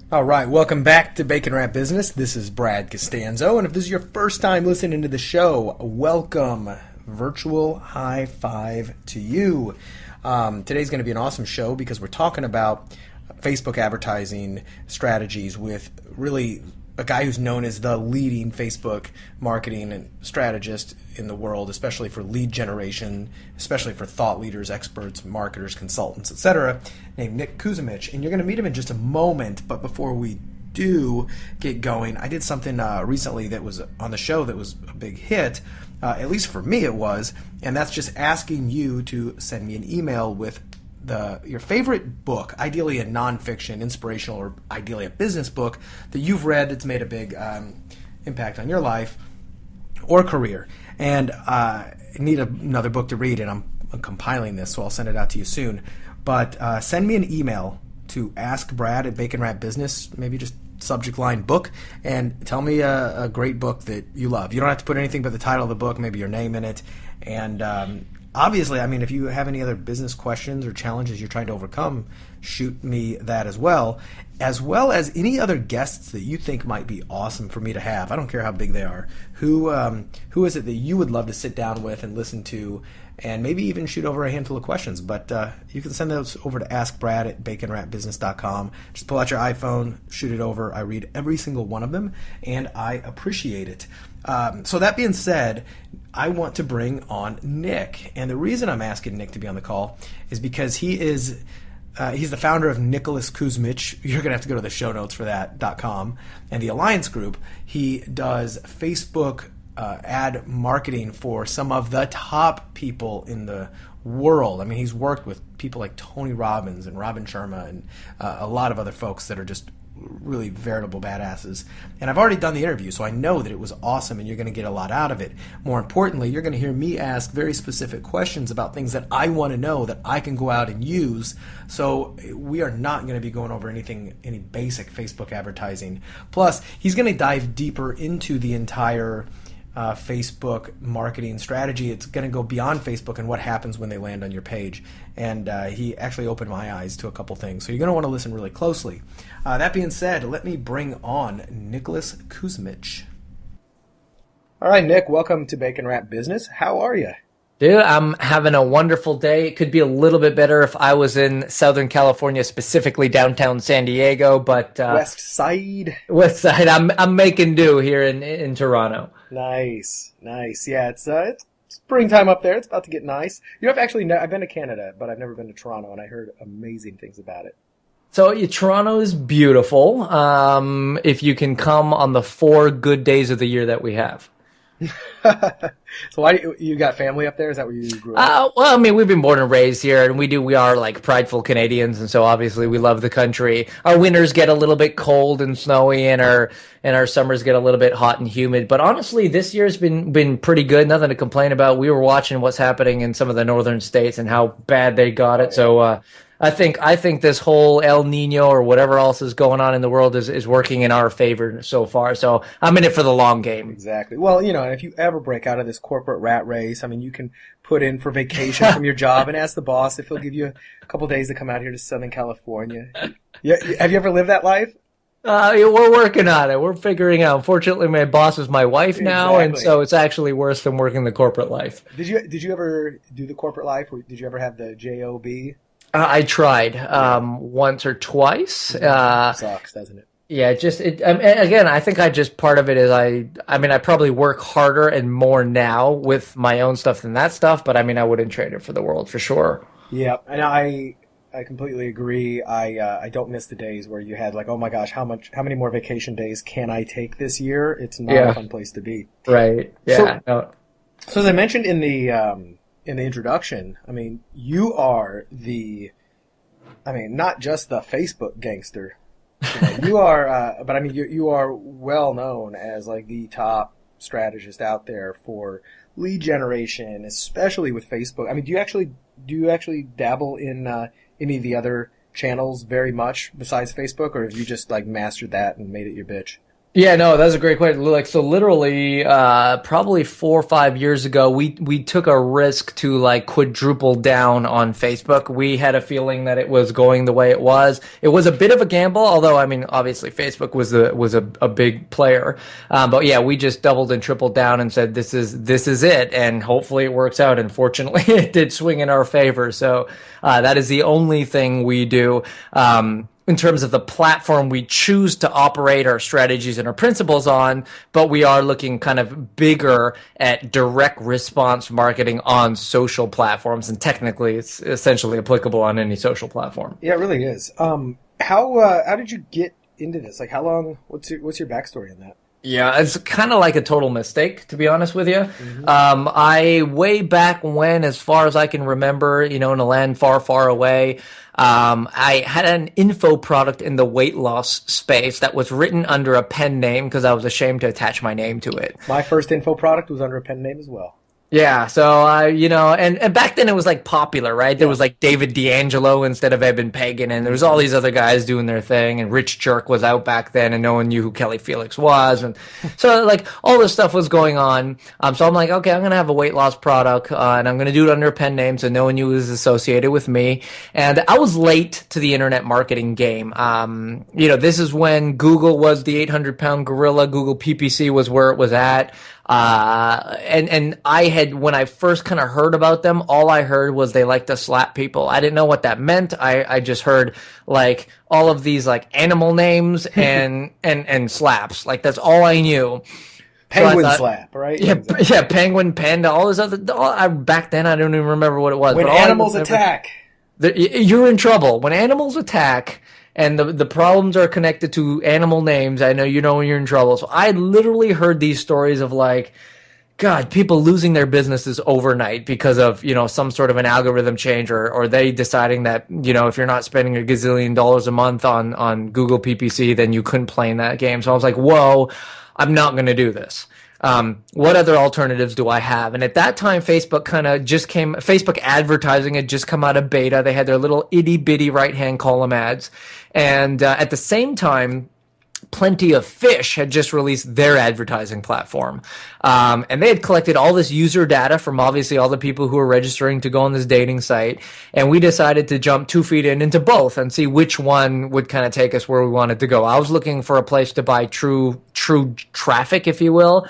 All right, welcome back to Bacon Wrap Business. This is Brad Costanzo, and if this is your first time listening to the show, welcome. Virtual high five to you. Today's going to be an awesome show because we're talking about Facebook advertising strategies with really a guy who's known as the leading Facebook marketing and strategist in the world, especially for lead generation, especially for thought leaders, experts, marketers, consultants, etc., named Nick Kusmich. And you're going to meet him in just a moment. But before we do get going, I did something recently that was on the show that was a big hit, at least for me it was, and that's just asking you to send me an email with your favorite book, ideally a nonfiction, inspirational, or ideally a business book that you've read that's made a big impact on your life or career. And I need another book to read, and I'm compiling this, so I'll send it out to you soon. But send me an email to askbrad at Bacon Wrap Business, maybe just subject line book, and tell me a great book that you love. You don't have to put anything but the title of the book, maybe your name in it, and obviously, I mean, if you have any other business questions or challenges you're trying to overcome, shoot me that as well as any other guests that you think might be awesome for me to have. I don't care how big they are. Who is it that you would love to sit down with and listen to, and maybe even shoot over a handful of questions? But you can send those over to askbrad at baconwrapbusiness.com. Just pull out your iPhone, shoot it over. I read every single one of them, and I appreciate it. So that being said, I want to bring on Nick. And the reason I'm asking Nick to be on the call is because he's the founder of Nicholas Kusmich. You're going to have to go to the show notes for that.com. And the Alliance Group. He does Facebook ad marketing for some of the top people in the world. I mean, he's worked with people like Tony Robbins and Robin Sharma and a lot of other folks that are just really veritable badasses. And I've already done the interview, so I know that it was awesome and you're going to get a lot out of it. More importantly, you're going to hear me ask very specific questions about things that I want to know that I can go out and use. So we are not going to be going over any basic Facebook advertising. Plus, he's going to dive deeper into the entire Facebook marketing strategy. It's going to go beyond Facebook and what happens when they land on your page. And he actually opened my eyes to a couple things. So you're going to want to listen really closely. That being said, let me bring on Nicholas Kusmich. All right, Nick, welcome to Bacon Wrap Business. How are you? Dude, I'm having a wonderful day. It could be a little bit better if I was in Southern California, specifically downtown San Diego, but West Side. I'm making do here in Toronto. Nice. Yeah, it's springtime up there. It's about to get nice. You know, I've been to Canada, but I've never been to Toronto, and I heard amazing things about it. So Toronto is beautiful. If you can come on the 4 good days of the year that we have. So why you got family up there? Is that where you grew up? Well, I mean, we've been born and raised here, and we are like prideful Canadians, and so obviously we love the country. Our winters get a little bit cold and snowy, and our summers get a little bit hot and humid. But honestly, this year's been pretty good. Nothing to complain about. We were watching what's happening in some of the northern states and how bad they got it. So I think this whole El Nino or whatever else is going on in the world is working in our favor so far. So I'm in it for the long game. Exactly. Well, and if you ever break out of this corporate rat race, I mean, you can put in for vacation from your job and ask the boss if he'll give you a couple days to come out here to Southern California. Yeah, have you ever lived that life? We're working on it. We're figuring out. Unfortunately, my boss is my wife now, and so it's actually worse than working the corporate life. Did you ever do the corporate life? Or did you ever have the job? I tried once or twice. Sucks, doesn't it? Yeah, again, I think part of it is I probably work harder and more now with my own stuff than that stuff, but I mean, I wouldn't trade it for the world for sure. Yeah, and I completely agree. I don't miss the days where you had like, oh my gosh, how many more vacation days can I take this year? It's not a fun place to be. Right. Yeah. So as I mentioned in the introduction, I mean, you are not just the Facebook gangster. You are, but I mean, you are well known as like the top strategist out there for lead generation, especially with Facebook. I mean, do you actually dabble in any of the other channels very much besides Facebook, or have you just like mastered that and made it your bitch? Yeah, no, that's a great question. Like, so literally, probably 4 or 5 years ago, we took a risk to like quadruple down on Facebook. We had a feeling that it was going the way it was. It was a bit of a gamble, although I mean, obviously, Facebook was a big player. But yeah, we just doubled and tripled down and said this is it, and hopefully it works out. And fortunately, it did swing in our favor. So that is the only thing we do. In terms of the platform we choose to operate our strategies and our principles on, but we are looking kind of bigger at direct response marketing on social platforms, and technically it's essentially applicable on any social platform. Yeah, it really is. How did you get into this? Like, how long? What's your backstory in that? Yeah, it's kind of like a total mistake, to be honest with you. I way back when, as far as I can remember, in a land far, far away, I had an info product in the weight loss space that was written under a pen name because I was ashamed to attach my name to it. My first info product was under a pen name as well. Yeah, so and back then it was like popular, right? There was like David D'Angelo instead of Eben Pagan, and there was all these other guys doing their thing, and Rich Jerk was out back then, and no one knew who Kelly Felix was, and so like all this stuff was going on. So I'm like, okay, I'm gonna have a weight loss product, and I'm gonna do it under a pen name, so no one knew it was associated with me. And I was late to the internet marketing game. This is when Google was the 800-pound gorilla. Google PPC was where it was at. And I had, when I first kind of heard about them, all I heard was they like to slap people. I didn't know what that meant. I just heard like all of these like animal names and slaps. Like that's all I knew. Penguin slap, right? Yeah, exactly. Yeah, penguin, panda, all this other. Back then, I don't even remember what it was. When animals attack, you're in trouble. When animals attack. And the problems are connected to animal names. I know when you're in trouble. So I literally heard these stories of like, God, people losing their businesses overnight because of, some sort of an algorithm change or they deciding that, if you're not spending $1 gazillion a month on Google PPC, then you couldn't play in that game. So I was like, whoa, I'm not going to do this. What other alternatives do I have? And at that time, Facebook advertising had just come out of beta. They had their little itty bitty right-hand column ads. And at the same time, Plenty of Fish had just released their advertising platform. And they had collected all this user data from obviously all the people who were registering to go on this dating site. And we decided to jump 2 feet into both and see which one would kind of take us where we wanted to go. I was looking for a place to buy true traffic, if you will,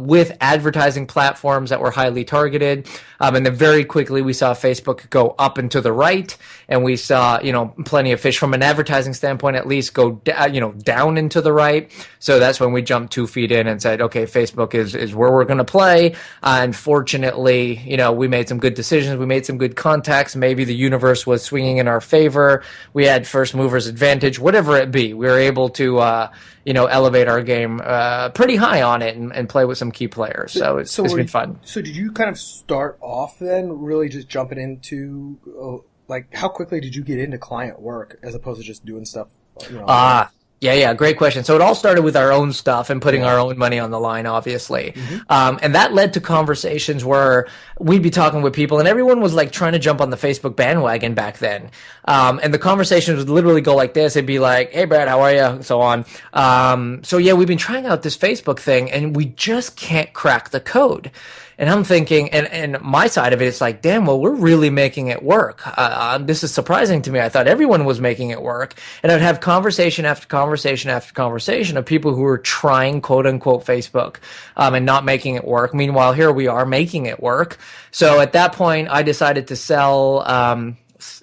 with advertising platforms that were highly targeted. And then very quickly we saw Facebook go up and to the right, and we saw, Plenty of Fish from an advertising standpoint at least go down and to the right. So that's when we jumped 2 feet in and said, okay, Facebook is where we're going to play. And fortunately, we made some good decisions. We made some good contacts. Maybe the universe was swinging in our favor. We had first movers advantage, whatever it be. We were able to, elevate our game pretty high on it and play with some key players. So it's been fun. So did you kind of start off then really just jumping into, how quickly did you get into client work as opposed to just doing stuff? Yeah, great question. So it all started with our own stuff and putting our own money on the line, obviously. And that led to conversations where we'd be talking with people and everyone was like trying to jump on the Facebook bandwagon back then. And the conversations would literally go like this. It'd be like, hey, Brad, how are you? And so on. So yeah, we've been trying out this Facebook thing and we just can't crack the code. And I'm thinking, and my side of it, it's like, damn, well, we're really making it work. This is surprising to me. I thought everyone was making it work. And I'd have conversation after conversation after conversation of people who were trying, quote unquote, Facebook, and not making it work. Meanwhile, here we are making it work. So at that point, I decided to sell,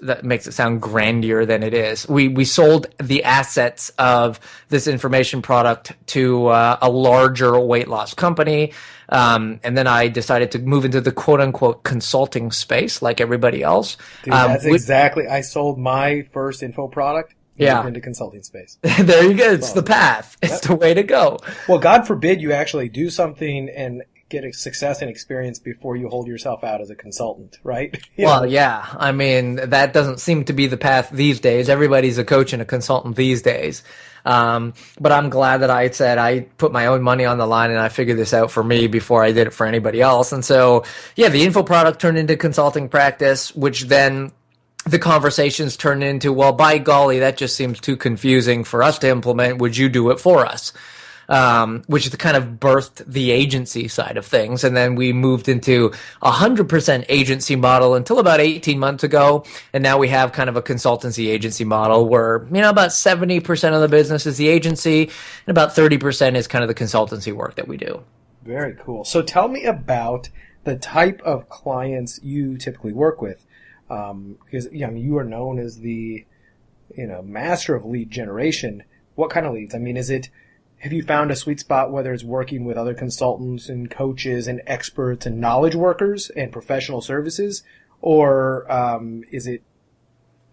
that makes it sound grandier than it is. We sold the assets of this information product to a larger weight loss company. And then I decided to move into the quote-unquote consulting space like everybody else. Dude, that's exactly. I sold my first info product into consulting space. There you go. It's the path. It's the way to go. Well, God forbid you actually do something and get a success and experience before you hold yourself out as a consultant, right? Yeah. I mean, that doesn't seem to be the path these days. Everybody's a coach and a consultant these days. But I'm glad that I said I put my own money on the line and I figured this out for me before I did it for anybody else. And so, yeah, the info product turned into consulting practice, which then the conversations turned into, well, by golly, that just seems too confusing for us to implement. Would you do it for us? which is kind of birthed the agency side of things. And then we moved into 100% agency model until about 18 months ago. And now we have kind of a consultancy agency model where, about 70% of the business is the agency and about 30% is kind of the consultancy work that we do. Very cool. So tell me about the type of clients you typically work with. Because you are known as the master of lead generation. What kind of leads? Have you found a sweet spot, whether it's working with other consultants and coaches and experts and knowledge workers and professional services, or is it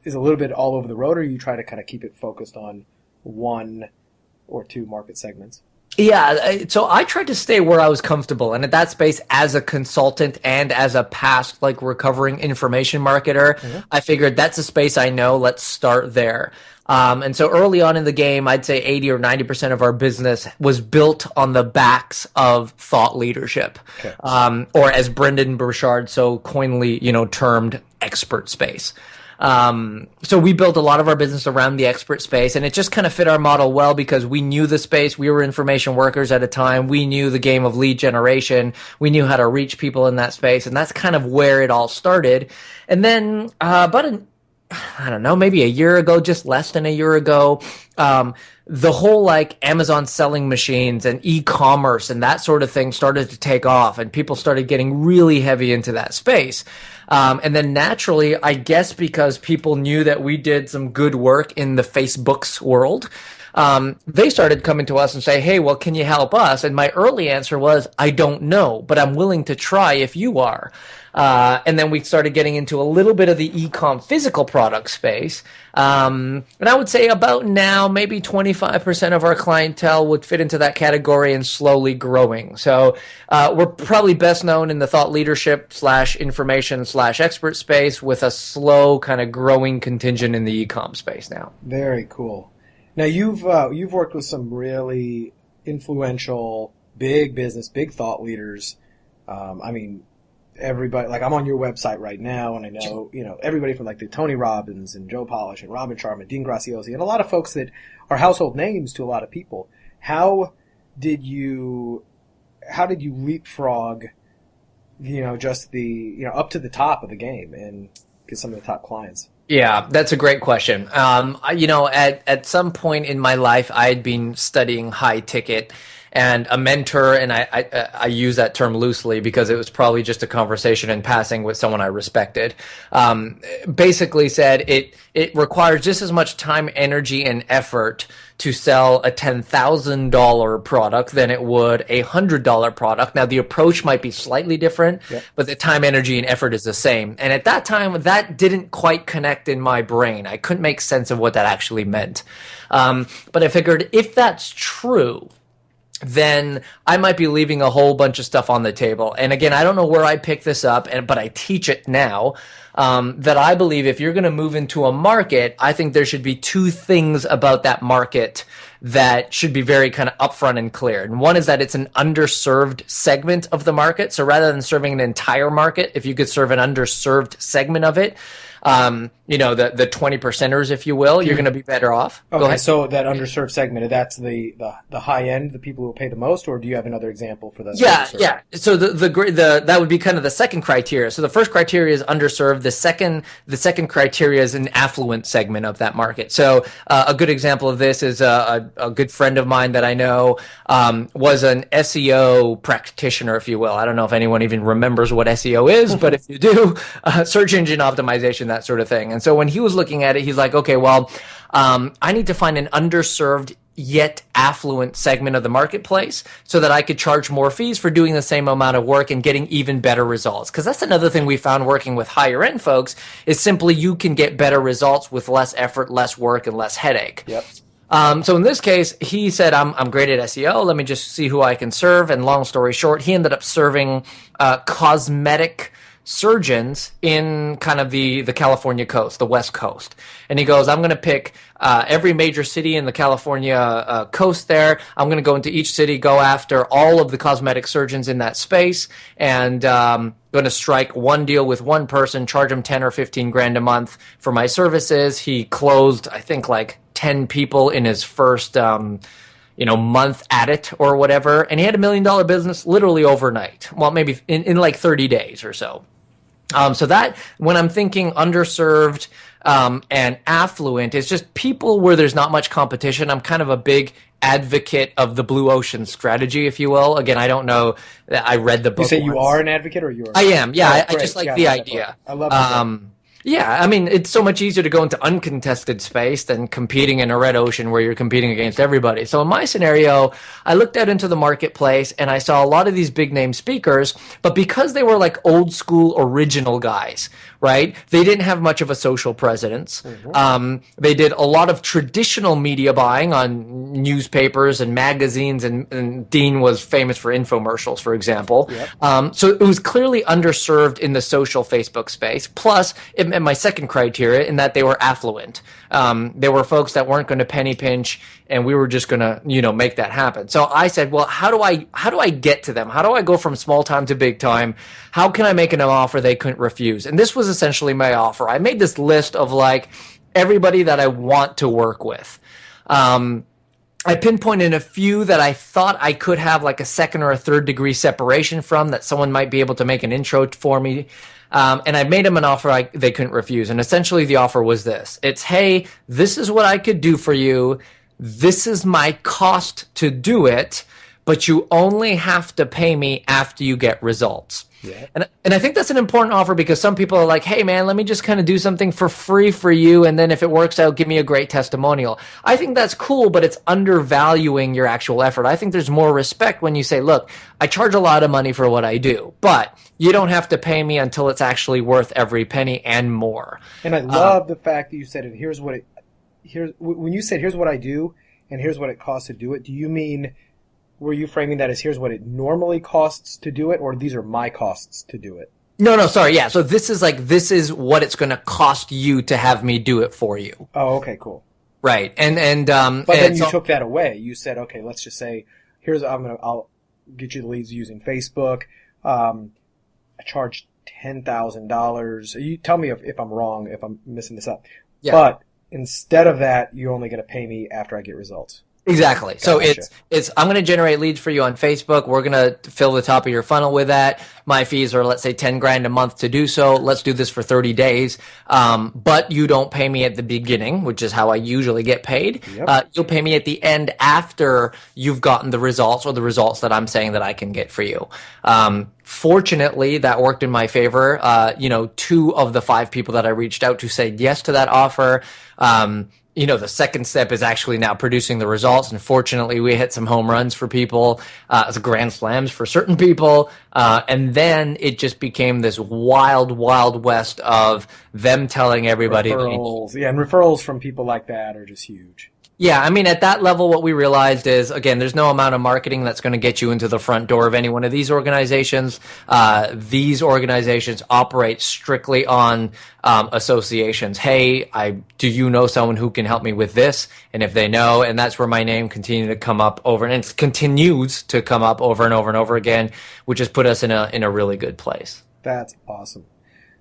a little bit all over the road, or you try to kind of keep it focused on one or two market segments? Yeah, so I tried to stay where I was comfortable, and at that space as a consultant and as a past recovering information marketer, I figured that's a space I know, let's start there. And so early on in the game, I'd say 80 or 90% of our business was built on the backs of thought leadership, or as Brendan Burchard so coinily, termed expert space. So we built a lot of our business around the expert space, and it just kind of fit our model well because we knew the space. We were information workers at a time. We knew the game of lead generation. We knew how to reach people in that space, and that's kind of where it all started. And then maybe a year ago, just less than a year ago, the whole Amazon selling machines and e-commerce and that sort of thing started to take off, and people started getting really heavy into that space. And then naturally, I guess because people knew that we did some good work in the Facebook's world, they started coming to us and say, hey, well, can you help us? And my early answer was, I don't know, but I'm willing to try if you are. And then we started getting into a little bit of the e-com physical product space. And I would say about now, maybe 25% of our clientele would fit into that category and slowly growing. So we're probably best known in the thought leadership / information / expert space with a slow kind of growing contingent in the e-com space now. Very cool. Now you've worked with some really influential, big business, big thought leaders. Everybody, I'm on your website right now, and I know, everybody from the Tony Robbins and Joe Polish and Robin Sharma, Dean Graziosi, and a lot of folks that are household names to a lot of people. How did you leapfrog, just the, up to the top of the game and get some of the top clients? Yeah, that's a great question. At some point in my life, I had been studying high ticket, and a mentor, and I use that term loosely because it was probably just a conversation in passing with someone I respected, basically said it requires just as much time, energy, and effort to sell a $10,000 product than it would a $100 product. Now, the approach might be slightly different, but the time, energy, and effort is the same. And at that time, that didn't quite connect in my brain. I couldn't make sense of what that actually meant. But I figured if that's true, then I might be leaving a whole bunch of stuff on the table. And again, I don't know where I picked this up, but I teach it now, that I believe if you're going to move into a market, I think there should be two things about that market that should be very kind of upfront and clear. And one is that it's an underserved segment of the market. So rather than serving an entire market, if you could serve an underserved segment of it, the 20 percenters, if you will, you're going to be better off. Okay, so that underserved segment, that's the high end, the people who pay the most, or do you have another example for that? Yeah. So the that would be kind of the second criteria. So the first criteria is underserved. The second criteria is an affluent segment of that market. So a good example of this is a good friend of mine that I know was an SEO practitioner, if you will. I don't know if anyone even remembers what SEO is, but if you do, search engine optimization, that sort of thing. And so when he was looking at it, he's like, okay, well, I need to find an underserved yet affluent segment of the marketplace so that I could charge more fees for doing the same amount of work and getting even better results. Because that's another thing we found working with higher end folks is simply you can get better results with less effort, less work, and less headache. Yep. So in this case, he said, I'm great at SEO. Let me just see who I can serve. And long story short, he ended up serving cosmetic surgeons in kind of the California coast, the West Coast. And he goes, I'm going to pick every major city in the California coast there. I'm going to go into each city, go after all of the cosmetic surgeons in that space, and going to strike one deal with one person, charge him 10 or 15 grand a month for my services. He closed, I think, 10 people in his first month at it or whatever. And he had $1 million business literally overnight. Well, maybe in like 30 days or so. So that when I'm thinking underserved, and affluent, it's just people where there's not much competition. I'm kind of a big advocate of the blue ocean strategy, if you will. Again, I don't know that I read the book. You say you are an advocate or you are? I am. Yeah. Oh, I just like the idea. I love that. Yeah, I mean, it's so much easier to go into uncontested space than competing in a red ocean where you're competing against everybody. So in my scenario, I looked out into the marketplace and I saw a lot of these big name speakers, but because they were like old school original guys, right? They didn't have much of a social presence. Mm-hmm. They did a lot of traditional media buying on newspapers and magazines, and Dean was famous for infomercials, for example. Yep. So it was clearly underserved in the social Facebook space. Plus, it met my second criteria in that they were affluent. They were folks that weren't going to penny pinch, and we were just going to, make that happen. So I said, well, how do I get to them? How do I go from small time to big time? How can I make an offer they couldn't refuse? And this was essentially my offer. I made this list of like everybody that I want to work with. I pinpointed a few that I thought I could have like a second or a third degree separation from, that someone might be able to make an intro for me. And I made them an offer they couldn't refuse. And essentially the offer was this. It's, hey, this is what I could do for you. This is my cost to do it, but you only have to pay me after you get results. Yeah. And I think that's an important offer, because some people are like, hey, man, let me just kind of do something for free for you, and then if it works out, give me a great testimonial. I think that's cool, but it's undervaluing your actual effort. I think there's more respect when you say, look, I charge a lot of money for what I do, but you don't have to pay me until it's actually worth every penny and more. And I love the fact that you said it. When you said here's what I do and here's what it costs to do it, do you mean, were you framing that as here's what it normally costs to do it, or these are my costs to do it? No, sorry. Yeah. So this is what it's going to cost you to have me do it for you. Oh, okay, cool. Right. But then you took that away. You said, okay, let's just say I'll get you the leads using Facebook. I charge $10,000. You tell me if I'm wrong, if I'm missing this up. Yeah. But instead of that, you're only going to pay me after I get results. Exactly. So it's I'm going to generate leads for you on Facebook. We're going to fill the top of your funnel with that. My fees are, let's say, $10,000 a month to do so. Let's do this for 30 days. But you don't pay me at the beginning, which is how I usually get paid. Yep. You'll pay me at the end after you've gotten the results, or the results that I'm saying that I can get for you. Fortunately, that worked in my favor. 2 of the 5 people that I reached out to said yes to that offer. The second step is actually now producing the results. And fortunately, we hit some home runs for people, some grand slams for certain people. And then it just became this wild, wild west of them telling everybody. Referrals. Yeah, and referrals from people like that are just huge. Yeah, I mean, at that level, what we realized is, again, there's no amount of marketing that's going to get you into the front door of any one of these organizations. These organizations operate strictly on associations. Hey, do you know someone who can help me with this? And if they know, and that's where my name continued to come up over, and it continues to come up over and over and over again, which has put us in a really good place. That's awesome.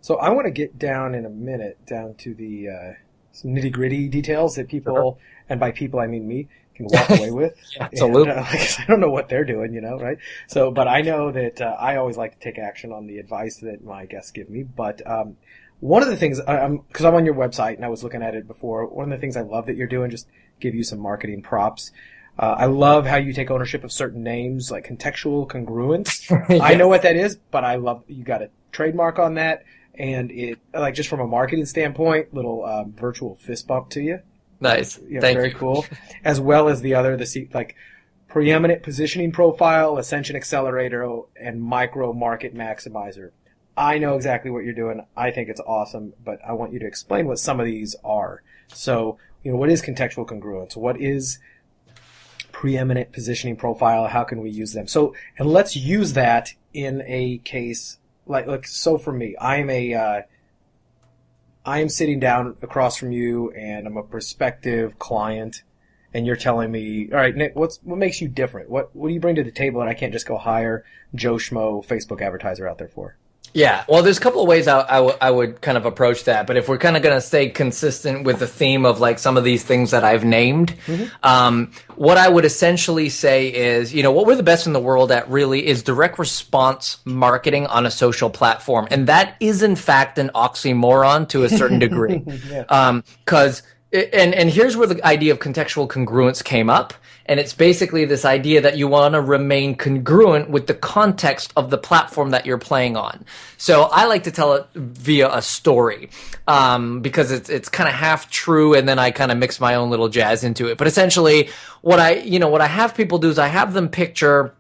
So I want to get down in a minute down to the some nitty-gritty details that people, and by people I mean me, can walk away with. Yeah, absolutely. And, I don't know what they're doing, right? So, but I know that I always like to take action on the advice that my guests give me. But one of the things, because I'm on your website and I was looking at it before, one of the things I love that you're doing, just give you some marketing props. I love how you take ownership of certain names, like Contextual, congruence. Yeah. I know what that is, but I love you got a trademark on that. And it, like, just from a marketing standpoint, little virtual fist bump to you. Nice. Thank you. Very cool. As well as the preeminent positioning profile, ascension accelerator, and micro market maximizer. I know exactly what you're doing. I think it's awesome, but I want you to explain what some of these are. So, what is contextual congruence? What is preeminent positioning profile? How can we use them? So, and let's use that in a case. So for me, I am sitting down across from you, and I'm a prospective client, and you're telling me, all right, Nick, what makes you different? What do you bring to the table that I can't just go hire Joe Schmo Facebook advertiser out there for? Yeah, well, there's a couple of ways I would kind of approach that, but if we're kind of going to stay consistent with the theme of like some of these things that I've named, what I would essentially say is, what we're the best in the world at really is direct response marketing on a social platform, and that is in fact an oxymoron to a certain degree, Yeah. because. And here's where the idea of contextual congruence came up. And it's basically this idea that you want to remain congruent with the context of the platform that you're playing on. So I like to tell it via a story, because it's kind of half true, and then I kind of mix my own little jazz into it. But essentially, what I have people do is I have them picture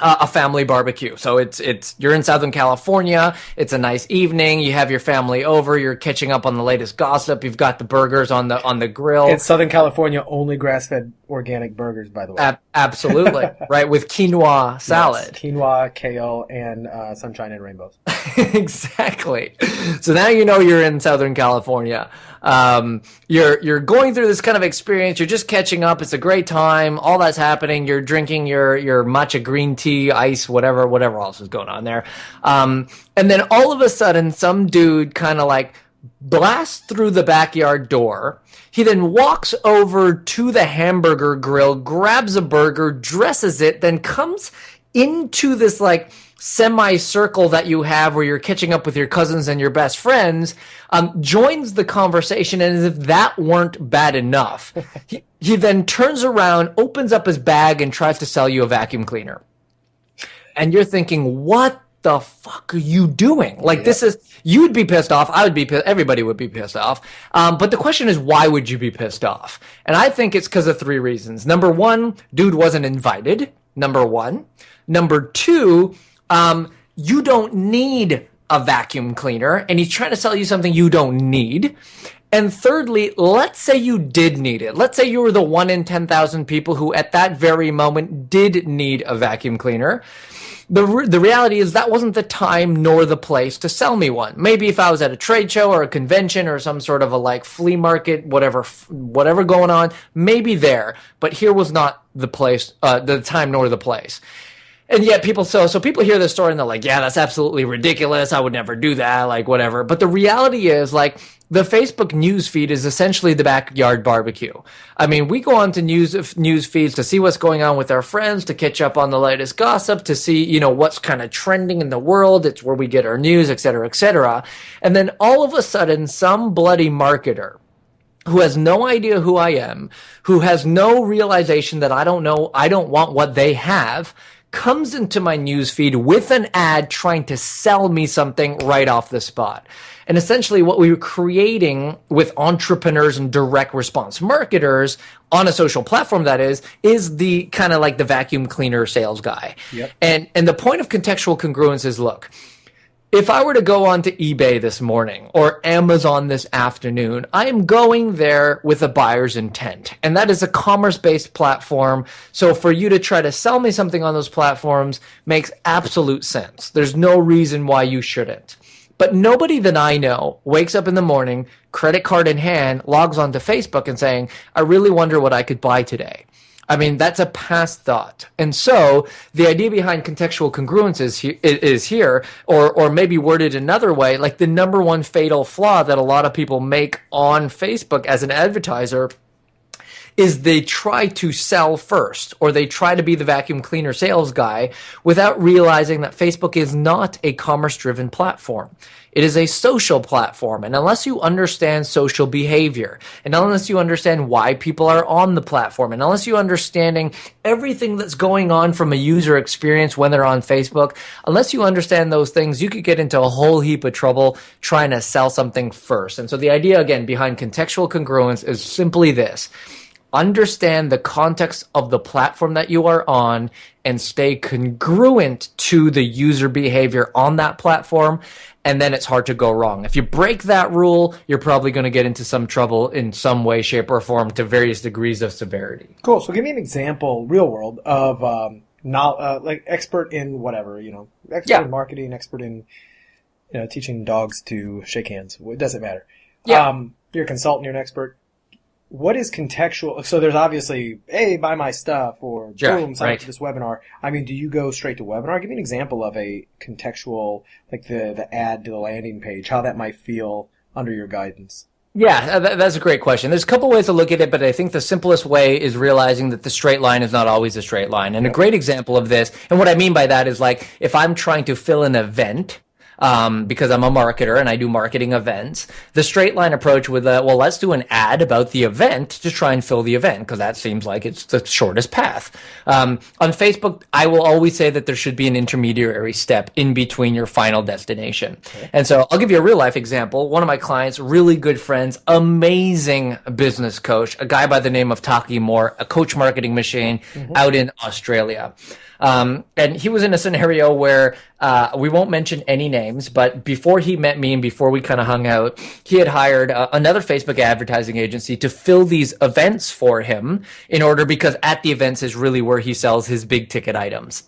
a family barbecue. So you're in Southern California. It's a nice evening. You have your family over. You're catching up on the latest gossip. You've got the burgers on the grill. It's Southern California, only grass-fed organic burgers, by the way. Absolutely. Right. With quinoa salad. Yes, quinoa, kale, and sunshine and rainbows. Exactly. So now you're in Southern California. You're going through this kind of experience. You're just catching up. It's a great time. All that's happening. You're drinking your matcha green tea, ice, whatever else is going on there. And then all of a sudden, some dude kind of like blasts through the backyard door. He then walks over to the hamburger grill, grabs a burger, dresses it, then comes into this like semicircle that you have where you're catching up with your cousins and your best friends, joins the conversation, and as if that weren't bad enough, he then turns around, opens up his bag, and tries to sell you a vacuum cleaner. And you're thinking, what the fuck are you doing? Like, you would be pissed off. I would be pissed. Everybody would be pissed off. But the question is, why would you be pissed off? And I think it's because of three reasons. Number one, dude wasn't invited. Number one. Number two, you don't need a vacuum cleaner, and he's trying to sell you something you don't need. And thirdly, let's say you did need it. Let's say you were the 1 in 10,000 people who at that very moment did need a vacuum cleaner. The reality is that wasn't the time nor the place to sell me one. Maybe if I was at a trade show or a convention or some sort of a like flea market, whatever going on, maybe there. But here was not the place, the time nor the place. And yet people hear this story and they're like, yeah, that's absolutely ridiculous. I would never do that, like whatever. But the reality is like the Facebook news feed is essentially the backyard barbecue. I mean, we go on to news feeds to see what's going on with our friends, to catch up on the latest gossip, to see, what's kind of trending in the world. It's where we get our news, et cetera, et cetera. And then all of a sudden, some bloody marketer who has no idea who I am, who has no realization that I don't want what they have, comes into my newsfeed with an ad trying to sell me something right off the spot. And essentially what we were creating with entrepreneurs and direct response marketers on a social platform, that is the kind of like the vacuum cleaner sales guy. Yep. And the point of contextual congruence is, look, if I were to go onto eBay this morning or Amazon this afternoon, I am going there with a buyer's intent. And that is a commerce-based platform. So for you to try to sell me something on those platforms makes absolute sense. There's no reason why you shouldn't. But nobody that I know wakes up in the morning, credit card in hand, logs onto Facebook and saying, I really wonder what I could buy today. I mean, that's a past thought. And so the idea behind contextual congruence is here, or maybe worded another way, like the number one fatal flaw that a lot of people make on Facebook as an advertiser is they try to sell first, or they try to be the vacuum cleaner sales guy without realizing that Facebook is not a commerce-driven platform. It is a social platform. And unless you understand social behavior, and unless you understand why people are on the platform, and unless you understanding everything that's going on from a user experience when they're on Facebook, unless you understand those things, you could get into a whole heap of trouble trying to sell something first. And so the idea, again, behind contextual congruence is simply this. Understand the context of the platform that you are on and stay congruent to the user behavior on that platform, and then it's hard to go wrong. If you break that rule, you're probably going to get into some trouble in some way, shape, or form to various degrees of severity. Cool. So give me an example, real world, of like expert in whatever, expert in marketing, expert in teaching dogs to shake hands. It doesn't matter. Yeah. You're a consultant, you're an expert. what is contextual? So there's obviously, hey, buy my stuff, or boom, sign up for this webinar. I mean, do you go straight to webinar? Give me an example of a contextual, like the add to the landing page, how that might feel under your guidance. Yeah, that's a great question. There's a couple ways to look at it, but I think the simplest way is realizing that the straight line is not always a straight line. And a great example of this, and what I mean by that is like if I'm trying to fill an event, because I'm a marketer and I do marketing events, the straight line approach with, well, let's do an ad about the event to try and fill the event, because that seems like it's the shortest path. On Facebook, I will always say that there should be an intermediary step in between your final destination. Okay. And so I'll give you a real life example. One of my clients, really good friends, amazing business coach, a guy by the name of Taki Moore, a coach marketing machine out in Australia. And he was in a scenario where we won't mention any names, but before he met me and before we kind of hung out, he had hired another Facebook advertising agency to fill these events for him because at the events is really where he sells his big ticket items.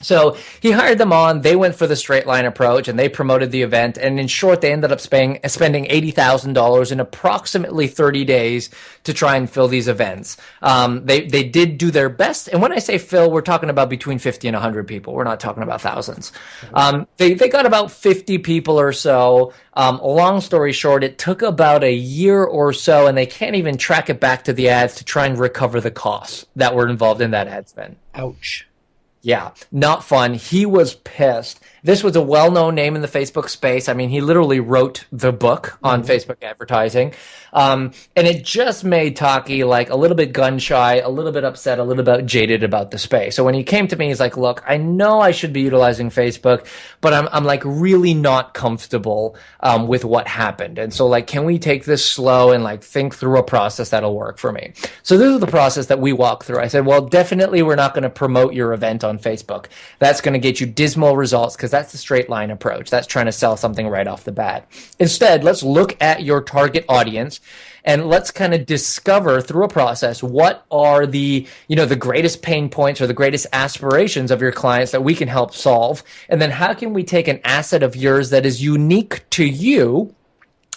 So he hired them on, they went for the straight line approach, and they promoted the event. And in short, they ended up spending $80,000 in approximately 30 days to try and fill these events. They did do their best. And when I say fill, we're talking about between 50 and 100 people. We're not talking about thousands. They got about 50 people or so. Long story short, it took about a year or so, and they can't even track it back to the ads to try and recover the costs that were involved in that ad spend. Ouch. Yeah, not fun. He was pissed. This was a well-known name in the Facebook space. I mean, he literally wrote the book on Facebook advertising. And it just made Taki like a little bit gun-shy, a little bit upset, a little bit jaded about the space. So when he came to me, he's like, look, I know I should be utilizing Facebook, but I'm like really not comfortable with what happened. And so like, can we take this slow and like think through a process that'll work for me? So this is the process that we walk through. I said, well, definitely we're not going to promote your event on Facebook. That's going to get you dismal results because that's the straight line approach. That's trying to sell something right off the bat. Instead, let's look at your target audience and let's kind of discover through a process what are the greatest pain points or the greatest aspirations of your clients that we can help solve. And then how can we take an asset of yours that is unique to you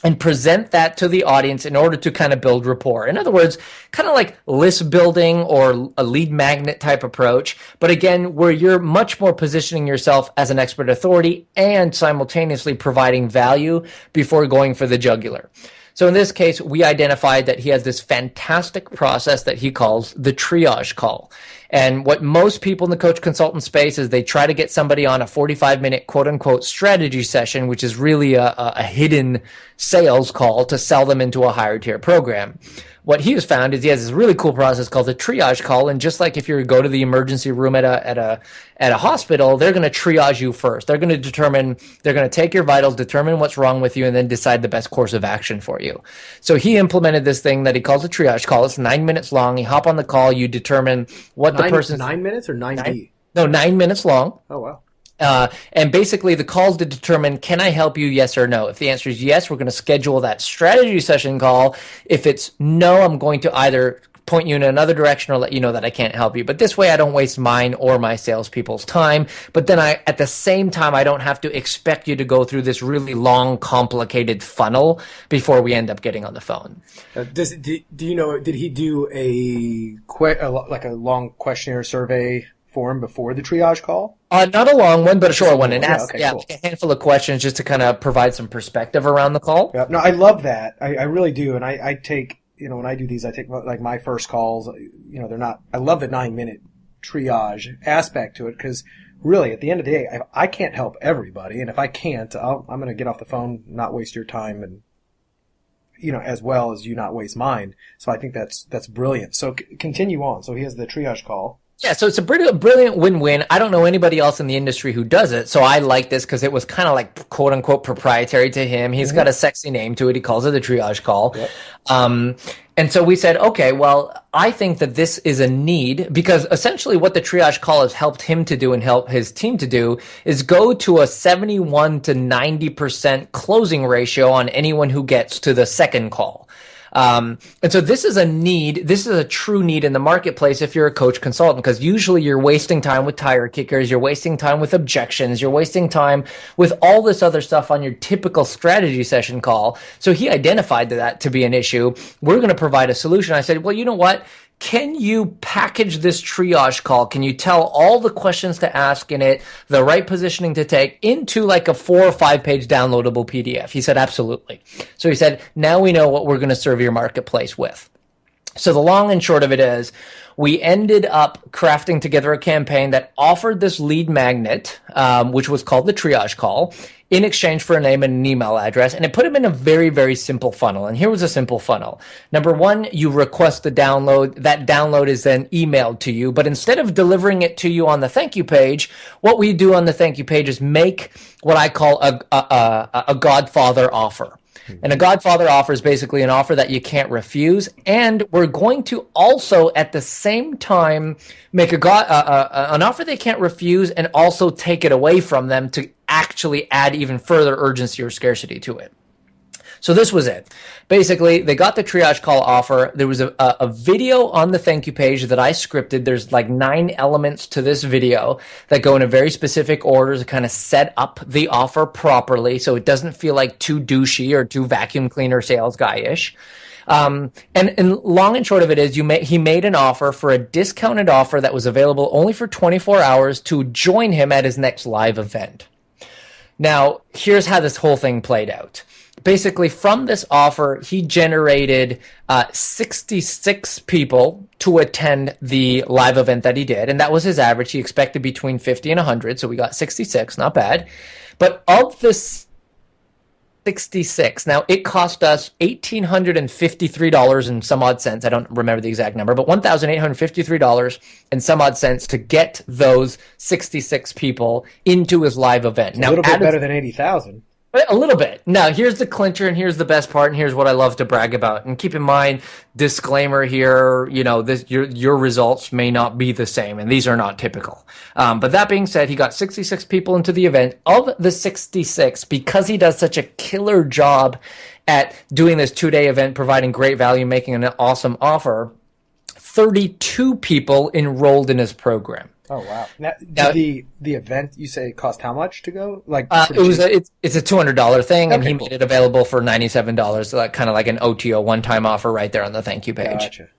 and present that to the audience in order to kind of build rapport. In other words, kind of like list building or a lead magnet type approach, but again, where you're much more positioning yourself as an expert authority and simultaneously providing value before going for the jugular. So in this case, we identified that he has this fantastic process that he calls the triage call. And what most people in the coach consultant space is they try to get somebody on a 45-minute quote unquote strategy session, which is really a hidden sales call to sell them into a higher tier program. What he has found is he has this really cool process called the triage call. And just like if you go to the emergency room at a hospital, they're going to triage you first. They're going to take your vitals, determine what's wrong with you, and then decide the best course of action for you. So he implemented this thing that he calls a triage call. It's 9 minutes long. You hop on the call, you determine what the person's 9 minutes or 90? No, 9 minutes long. Oh, wow. And basically the call's to determine, can I help you, yes or no? If the answer is yes, we're going to schedule that strategy session call. If it's no, I'm going to either point you in another direction or let you know that I can't help you. But this way I don't waste mine or my salespeople's time. But then at the same time, I don't have to expect you to go through this really long, complicated funnel before we end up getting on the phone. Do you know, did he do a long questionnaire survey form before the triage call? Not a long one, but a short one. And ask cool. A handful of questions just to kind of provide some perspective around the call. Yeah, no, I love that. I really do. And I take, when I do these, I take like my first calls, they're not, I love the 9 minute triage aspect to it because really at the end of the day, I can't help everybody. And if I can't, I'm going to get off the phone, not waste your time and, as well as you not waste mine. So I think that's brilliant. So continue on. So he has the triage call. Yeah, so it's a brilliant win-win. I don't know anybody else in the industry who does it, so I like this because it was kind of like quote-unquote proprietary to him. He's got a sexy name to it. He calls it the triage call. Yep. And so we said, okay, well, I think that this is a need because essentially what the triage call has helped him to do and help his team to do is go to a 71 to 90% closing ratio on anyone who gets to the second call. And so this is a need. This is a true need in the marketplace if you're a coach consultant, because usually you're wasting time with tire kickers, you're wasting time with objections, you're wasting time with all this other stuff on your typical strategy session call. So he identified that to be an issue. We're going to provide a solution. I said, well, you know what? Can you package this triage call? Can you tell all the questions to ask in it, the right positioning to take into like a 4 or 5 page downloadable PDF? He said, absolutely. So he said, now we know what we're going to serve your marketplace with. So the long and short of it is, we ended up crafting together a campaign that offered this lead magnet, which was called the triage call, in exchange for a name and an email address. And it put them in a very, very simple funnel. And here was a simple funnel. Number one, you request the download. That download is then emailed to you. But instead of delivering it to you on the thank you page, what we do on the thank you page is make what I call a Godfather offer. And a Godfather offer is basically an offer that you can't refuse. And we're going to also at the same time make an offer they can't refuse and also take it away from them to actually add even further urgency or scarcity to it. So this was it. Basically, they got the triage call offer. There was a video on the thank you page that I scripted. There's like 9 elements to this video that go in a very specific order to kind of set up the offer properly so it doesn't feel like too douchey or too vacuum cleaner sales guy-ish. And long and short of it is he made an offer for a discounted offer that was available only for 24 hours to join him at his next live event. Now, here's how this whole thing played out. Basically, from this offer, he generated 66 people to attend the live event that he did, and that was his average. He expected between 50 and 100, so we got 66, not bad. But of this 66, now it cost us $1,853 and some odd cents. I don't remember the exact number, but $1,853 and some odd cents to get those 66 people into his live event. It's a little bit better than 80,000. A little bit. Now, here's the clincher, and here's the best part, and here's what I love to brag about. And keep in mind, disclaimer here, your results may not be the same, and these are not typical. But that being said, he got 66 people into the event. Of the 66, because he does such a killer job at doing this 2-day event, providing great value, making an awesome offer, 32 people enrolled in his program. Oh wow! Now, the event you say cost how much to go? Like it's a $200 thing, and okay, he cool. made it available for $97, like kind of like an OTO one-time offer right there on the thank you page. Gotcha.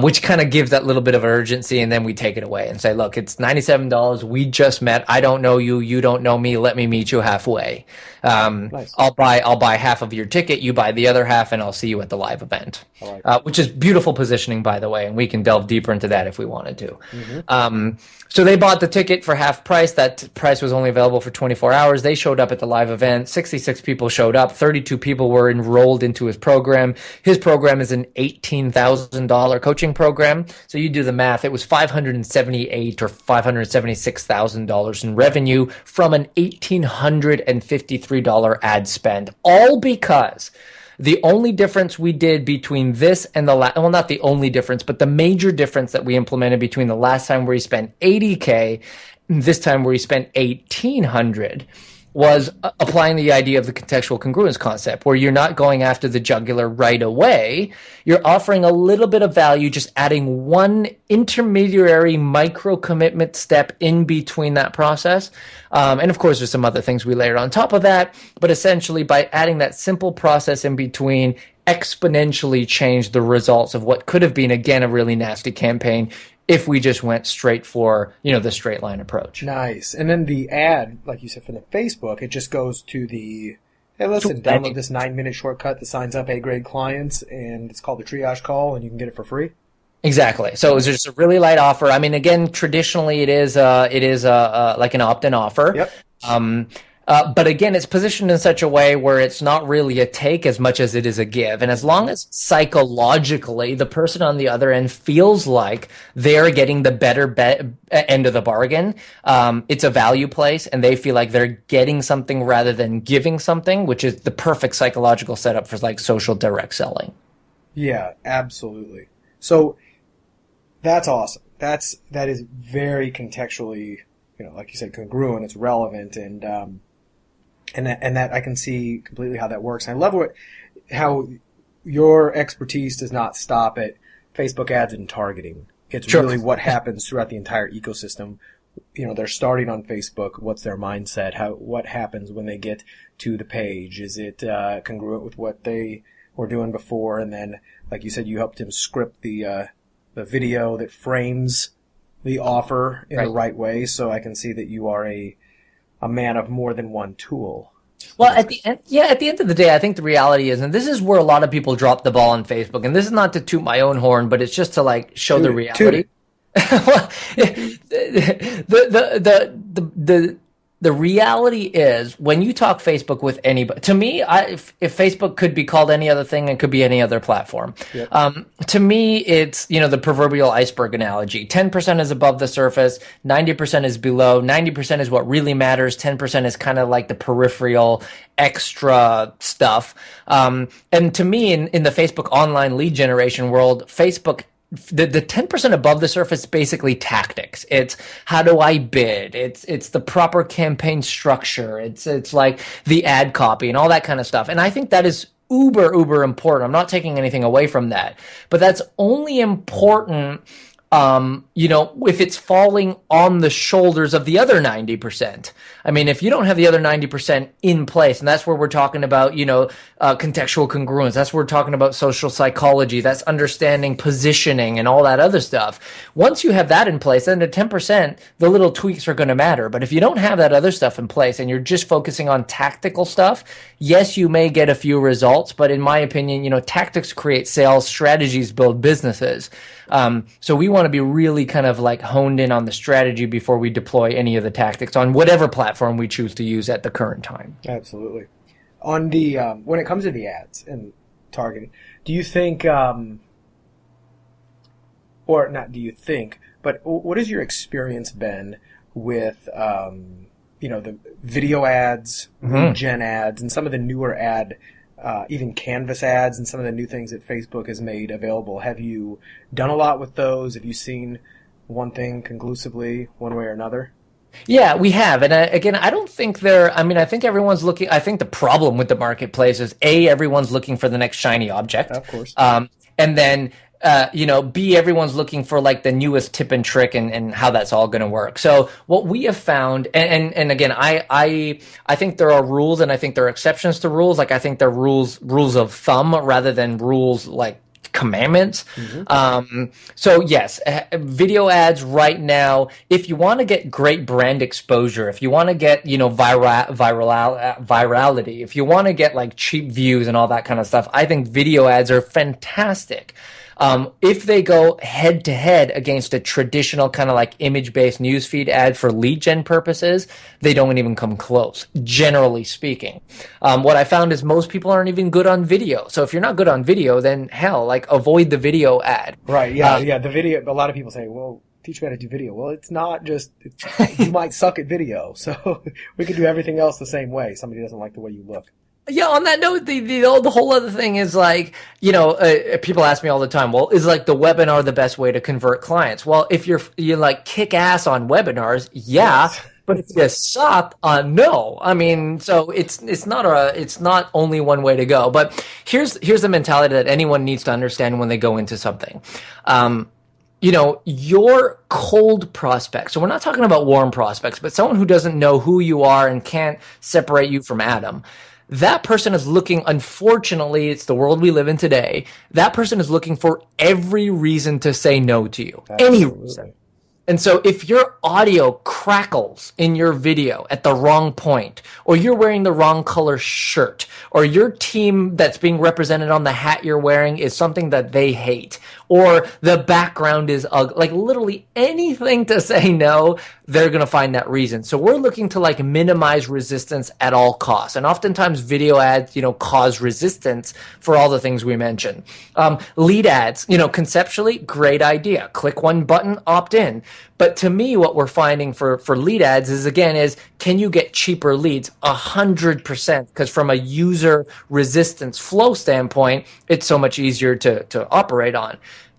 Which kind of gives that little bit of urgency, and then we take it away and say, look, it's $97. We just met. I don't know you. You don't know me. Let me meet you halfway. Nice. I'll buy half of your ticket. You buy the other half, and I'll see you at the live event. Which is beautiful positioning, by the way, and we can delve deeper into that if we wanted to. Mm-hmm. So they bought the ticket for half price. That price was only available for 24 hours. They showed up at the live event. 66 people showed up. 32 people were enrolled into his program. His program is an $18,000 coaching program. So you do the math. It was $578,000 or $576,000 in revenue from an $1,853 ad spend, all because the only difference we did between this and well, not the only difference, but the major difference that we implemented between the last time where he spent $80K and this time where he spent $1,800 was applying the idea of the contextual congruence concept, where you're not going after the jugular right away. You're offering a little bit of value, just adding one intermediary micro commitment step in between that process. And of course, there's some other things we layered on top of that. But essentially, by adding that simple process in between, exponentially changed the results of what could have been, again, a really nasty campaign if we just went straight for, the straight line approach. Nice. And then the ad, like you said, from the Facebook, it just goes to the, hey, listen, download this 9-minute shortcut that signs up A-grade clients, and it's called the triage call, and you can get it for free. Exactly. So it was just a really light offer. I mean, again, traditionally it is like an opt-in offer. Yep. But again, it's positioned in such a way where it's not really a take as much as it is a give. And as long as psychologically the person on the other end feels like they're getting the better end of the bargain, it's a value place, and they feel like they're getting something rather than giving something, which is the perfect psychological setup for like social direct selling. Yeah, absolutely. So that's awesome. That is very contextually, like you said, congruent. It's relevant, and that I can see completely how that works. And I love how your expertise does not stop at Facebook ads and targeting. It's Sure. really what happens throughout the entire ecosystem. They're starting on Facebook. What's their mindset? What happens when they get to the page? Is it congruent with what they were doing before? And then, like you said, you helped him script the video that frames the offer in the right way. So I can see that you are a man of more than one tool. Well, at the end of the day, I think the reality is, and this is where a lot of people drop the ball on Facebook, and this is not to toot my own horn, but it's just to like show the reality. Well, the reality is when you talk Facebook with anybody, to me, if Facebook could be called any other thing, it could be any other platform. Yep. To me, it's, the proverbial iceberg analogy. 10% is above the surface, 90% is below, 90% is what really matters, 10% is kind of like the peripheral extra stuff. And to me, in the Facebook online lead generation world, Facebook, the 10% above the surface is basically tactics. It's how do I bid? It's the proper campaign structure. It's like the ad copy and all that kind of stuff. And I think that is uber important. I'm not taking anything away from that, but that's only important if it's falling on the shoulders of the other 90%. I mean, if you don't have the other 90% in place, and that's where we're talking about, contextual congruence, that's where we're talking about social psychology, that's understanding positioning and all that other stuff. Once you have that in place, then the 10%, the little tweaks are going to matter. But if you don't have that other stuff in place and you're just focusing on tactical stuff, yes, you may get a few results, but in my opinion, tactics create sales, strategies build businesses. So we want to be really kind of like honed in on the strategy before we deploy any of the tactics on whatever platform we choose to use at the current time. Absolutely. On the when it comes to the ads and targeting, do you think, or not do you think, but what has your experience been with, the video ads, lead gen ads, and some of the newer even Canvas ads and some of the new things that Facebook has made available? Have you done a lot with those? Have you seen one thing conclusively one way or another? Yeah, we have. And again, I don't think I think everyone's looking, I think the problem with the marketplace is everyone's looking for the next shiny object. Of course. And then, B, everyone's looking for like the newest tip and trick and how that's all going to work. So what we have found, and again, I think there are rules and I think there are exceptions to rules. Like I think they're rules of thumb rather than rules like commandments. So yes, video ads right now, if you want to get great brand exposure, if you want to get, virality, if you want to get like cheap views and all that kind of stuff, I think video ads are fantastic. If they go head to head against a traditional kind of like image-based newsfeed ad for lead gen purposes, they don't even come close, generally speaking. What I found is most people aren't even good on video. So if you're not good on video, then hell, like avoid the video ad. Right. Yeah. The video. A lot of people say, well, teach me how to do video. Well, it's not just, you might suck at video. So we can do everything else the same way. Somebody doesn't like the way you look. Yeah, on that note, the whole other thing is like, people ask me all the time, well, is like the webinar the best way to convert clients? Well, if you like kick ass on webinars, yeah, yes. But if you suck, no. I mean, so it's not only one way to go. But here's the mentality that anyone needs to understand when they go into something. Your cold prospects, so we're not talking about warm prospects, but someone who doesn't know who you are and can't separate you from Adam. That person is looking, unfortunately, it's the world we live in today. That person is looking for every reason to say no to you. Absolutely. Any reason. And so if your audio crackles in your video at the wrong point, or you're wearing the wrong color shirt, or your team that's being represented on the hat you're wearing is something that they hate, or the background is ugly, like literally anything to say no, they're going to find that reason. So we're looking to like minimize resistance at all costs. And oftentimes video ads, cause resistance for all the things we mentioned. Lead ads, conceptually, great idea. Click one button, opt in. But to me, what we're finding for lead ads is can you get cheaper leads? 100%. Because from a user resistance flow standpoint, it's so much easier to operate on.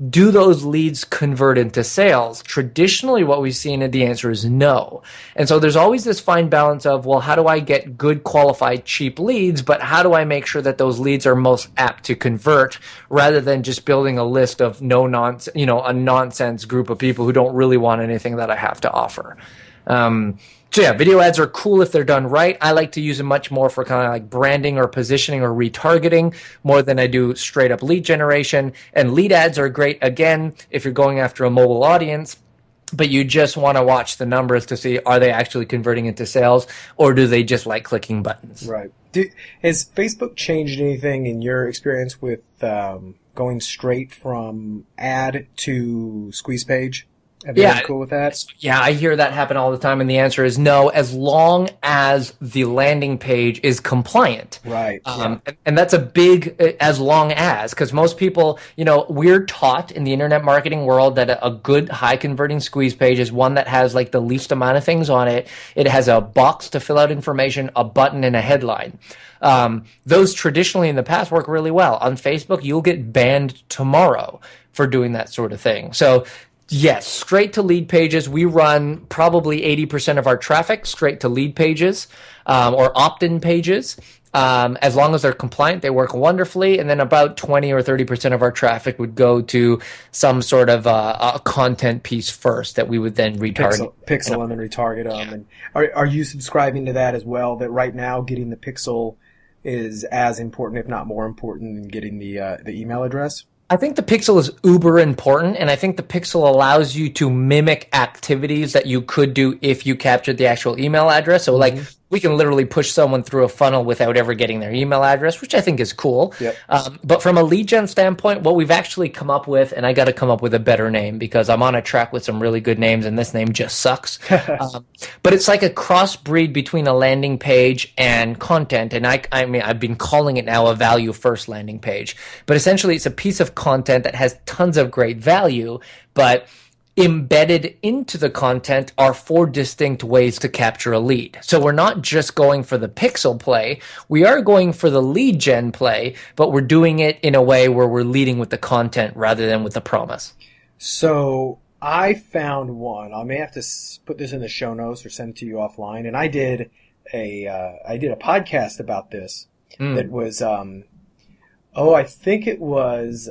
do those leads convert into sales? Traditionally, what we've seen, the answer is no. And so there's always this fine balance of, well, how do I get good, qualified, cheap leads, but how do I make sure that those leads are most apt to convert, rather than just building a list of a nonsense group of people who don't really want anything that I have to offer. So yeah, video ads are cool if they're done right. I like to use them much more for kind of like branding or positioning or retargeting more than I do straight up lead generation. And lead ads are great, again, if you're going after a mobile audience, but you just want to watch the numbers to see, are they actually converting into sales, or do they just like clicking buttons? Right. Has Facebook changed anything in your experience with going straight from ad to squeeze page? Have you been cool with that? Yeah, I hear that happen all the time, and the answer is no, as long as the landing page is compliant. Right. And that's a big as long as, because most people, we're taught in the internet marketing world that a good high converting squeeze page is one that has like the least amount of things on it. It has a box to fill out information, a button, and a headline. Those traditionally in the past work really well. On Facebook, you'll get banned tomorrow for doing that sort of thing. So yes, straight to lead pages. We run probably 80% of our traffic straight to lead pages or opt-in pages. As long as they're compliant, they work wonderfully. And then about 20 or 30% of our traffic would go to some sort of a content piece first that we would then retarget. Pixel and then retarget them. Yeah. And are you subscribing to that as well, that right now getting the pixel is as important, if not more important, than getting the email address? I think the pixel is uber important, and I think the pixel allows you to mimic activities that you could do if you captured the actual email address. So like we can literally push someone through a funnel without ever getting their email address, which I think is cool. Yep. But from a lead gen standpoint, what we've actually come up with, and I got to come up with a better name because I'm on a track with some really good names and this name just sucks. But it's like a crossbreed between a landing page and content. And I mean, I've been calling it now a value first landing page, but essentially it's a piece of content that has tons of great value, but embedded into the content are 4 distinct ways to capture a lead. So we're not just going for the pixel play. We are going for the lead gen play, but we're doing it in a way where we're leading with the content rather than with the promise. So I found one. I may have to put this in the show notes or send it to you offline. And I did a podcast about this that was, I think it was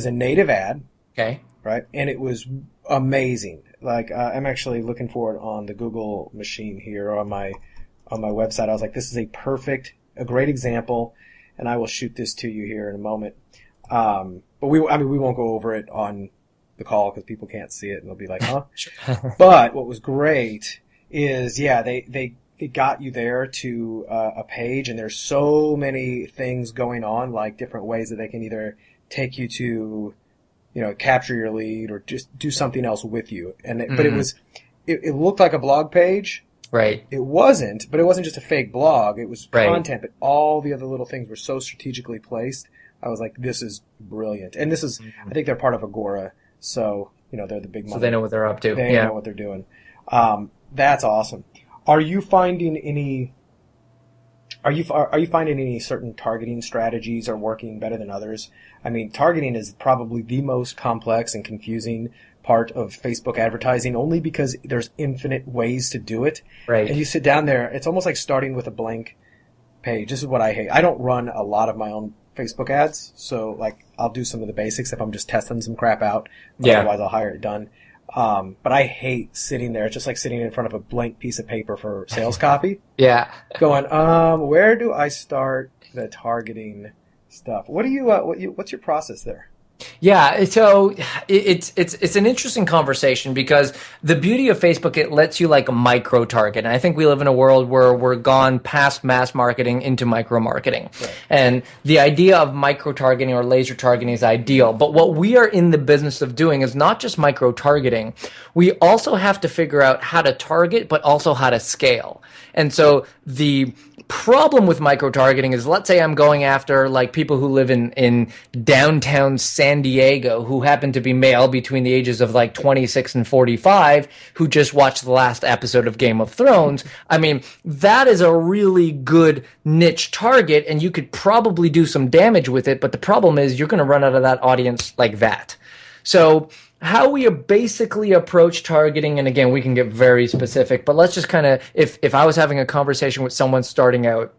a native ad. Okay. Right. And it was amazing. Like, I'm actually looking for it on the Google machine here on my website. I was like, this is a great example, and I will shoot this to you here in a moment. But we won't go over it on the call because people can't see it and they'll be like, huh? But what was great is, they got you there to a page, and there's so many things going on, like different ways that they can either take you to, capture your lead or just do something else with you. But it looked like a blog page. Right. It wasn't just a fake blog. It was content, but all the other little things were so strategically placed. I was like, this is brilliant. And this is, I think they're part of Agora. So, they're the big money. So they know what they're up to. They know what they're doing. That's awesome. Are you finding any certain targeting strategies are working better than others? I mean, targeting is probably the most complex and confusing part of Facebook advertising, only because there's infinite ways to do it. Right. And you sit down there, it's almost like starting with a blank page. This is what I hate. I don't run a lot of my own Facebook ads, so like I'll do some of the basics if I'm just testing some crap out. Otherwise, I'll hire it done. But I hate sitting there. It's just like sitting in front of a blank piece of paper for sales copy. Yeah. Going, where do I start the targeting stuff? What's your process there? Yeah, so it's an interesting conversation because the beauty of Facebook, it lets you like micro target. And I think we live in a world where we're gone past mass marketing into micro marketing. Right. And the idea of micro targeting or laser targeting is ideal. But what we are in the business of doing is not just micro targeting. We also have to figure out how to target, but also how to scale. And so the problem with micro-targeting is, let's say I'm going after like people who live in downtown San Diego who happen to be male between the ages of like 26 and 45 who just watched the last episode of Game of Thrones. I mean, that is a really good niche target, and you could probably do some damage with it, but the problem is you're going to run out of that audience like that. So how we basically approach targeting, and again, we can get very specific, but let's just kind of, if I was having a conversation with someone starting out,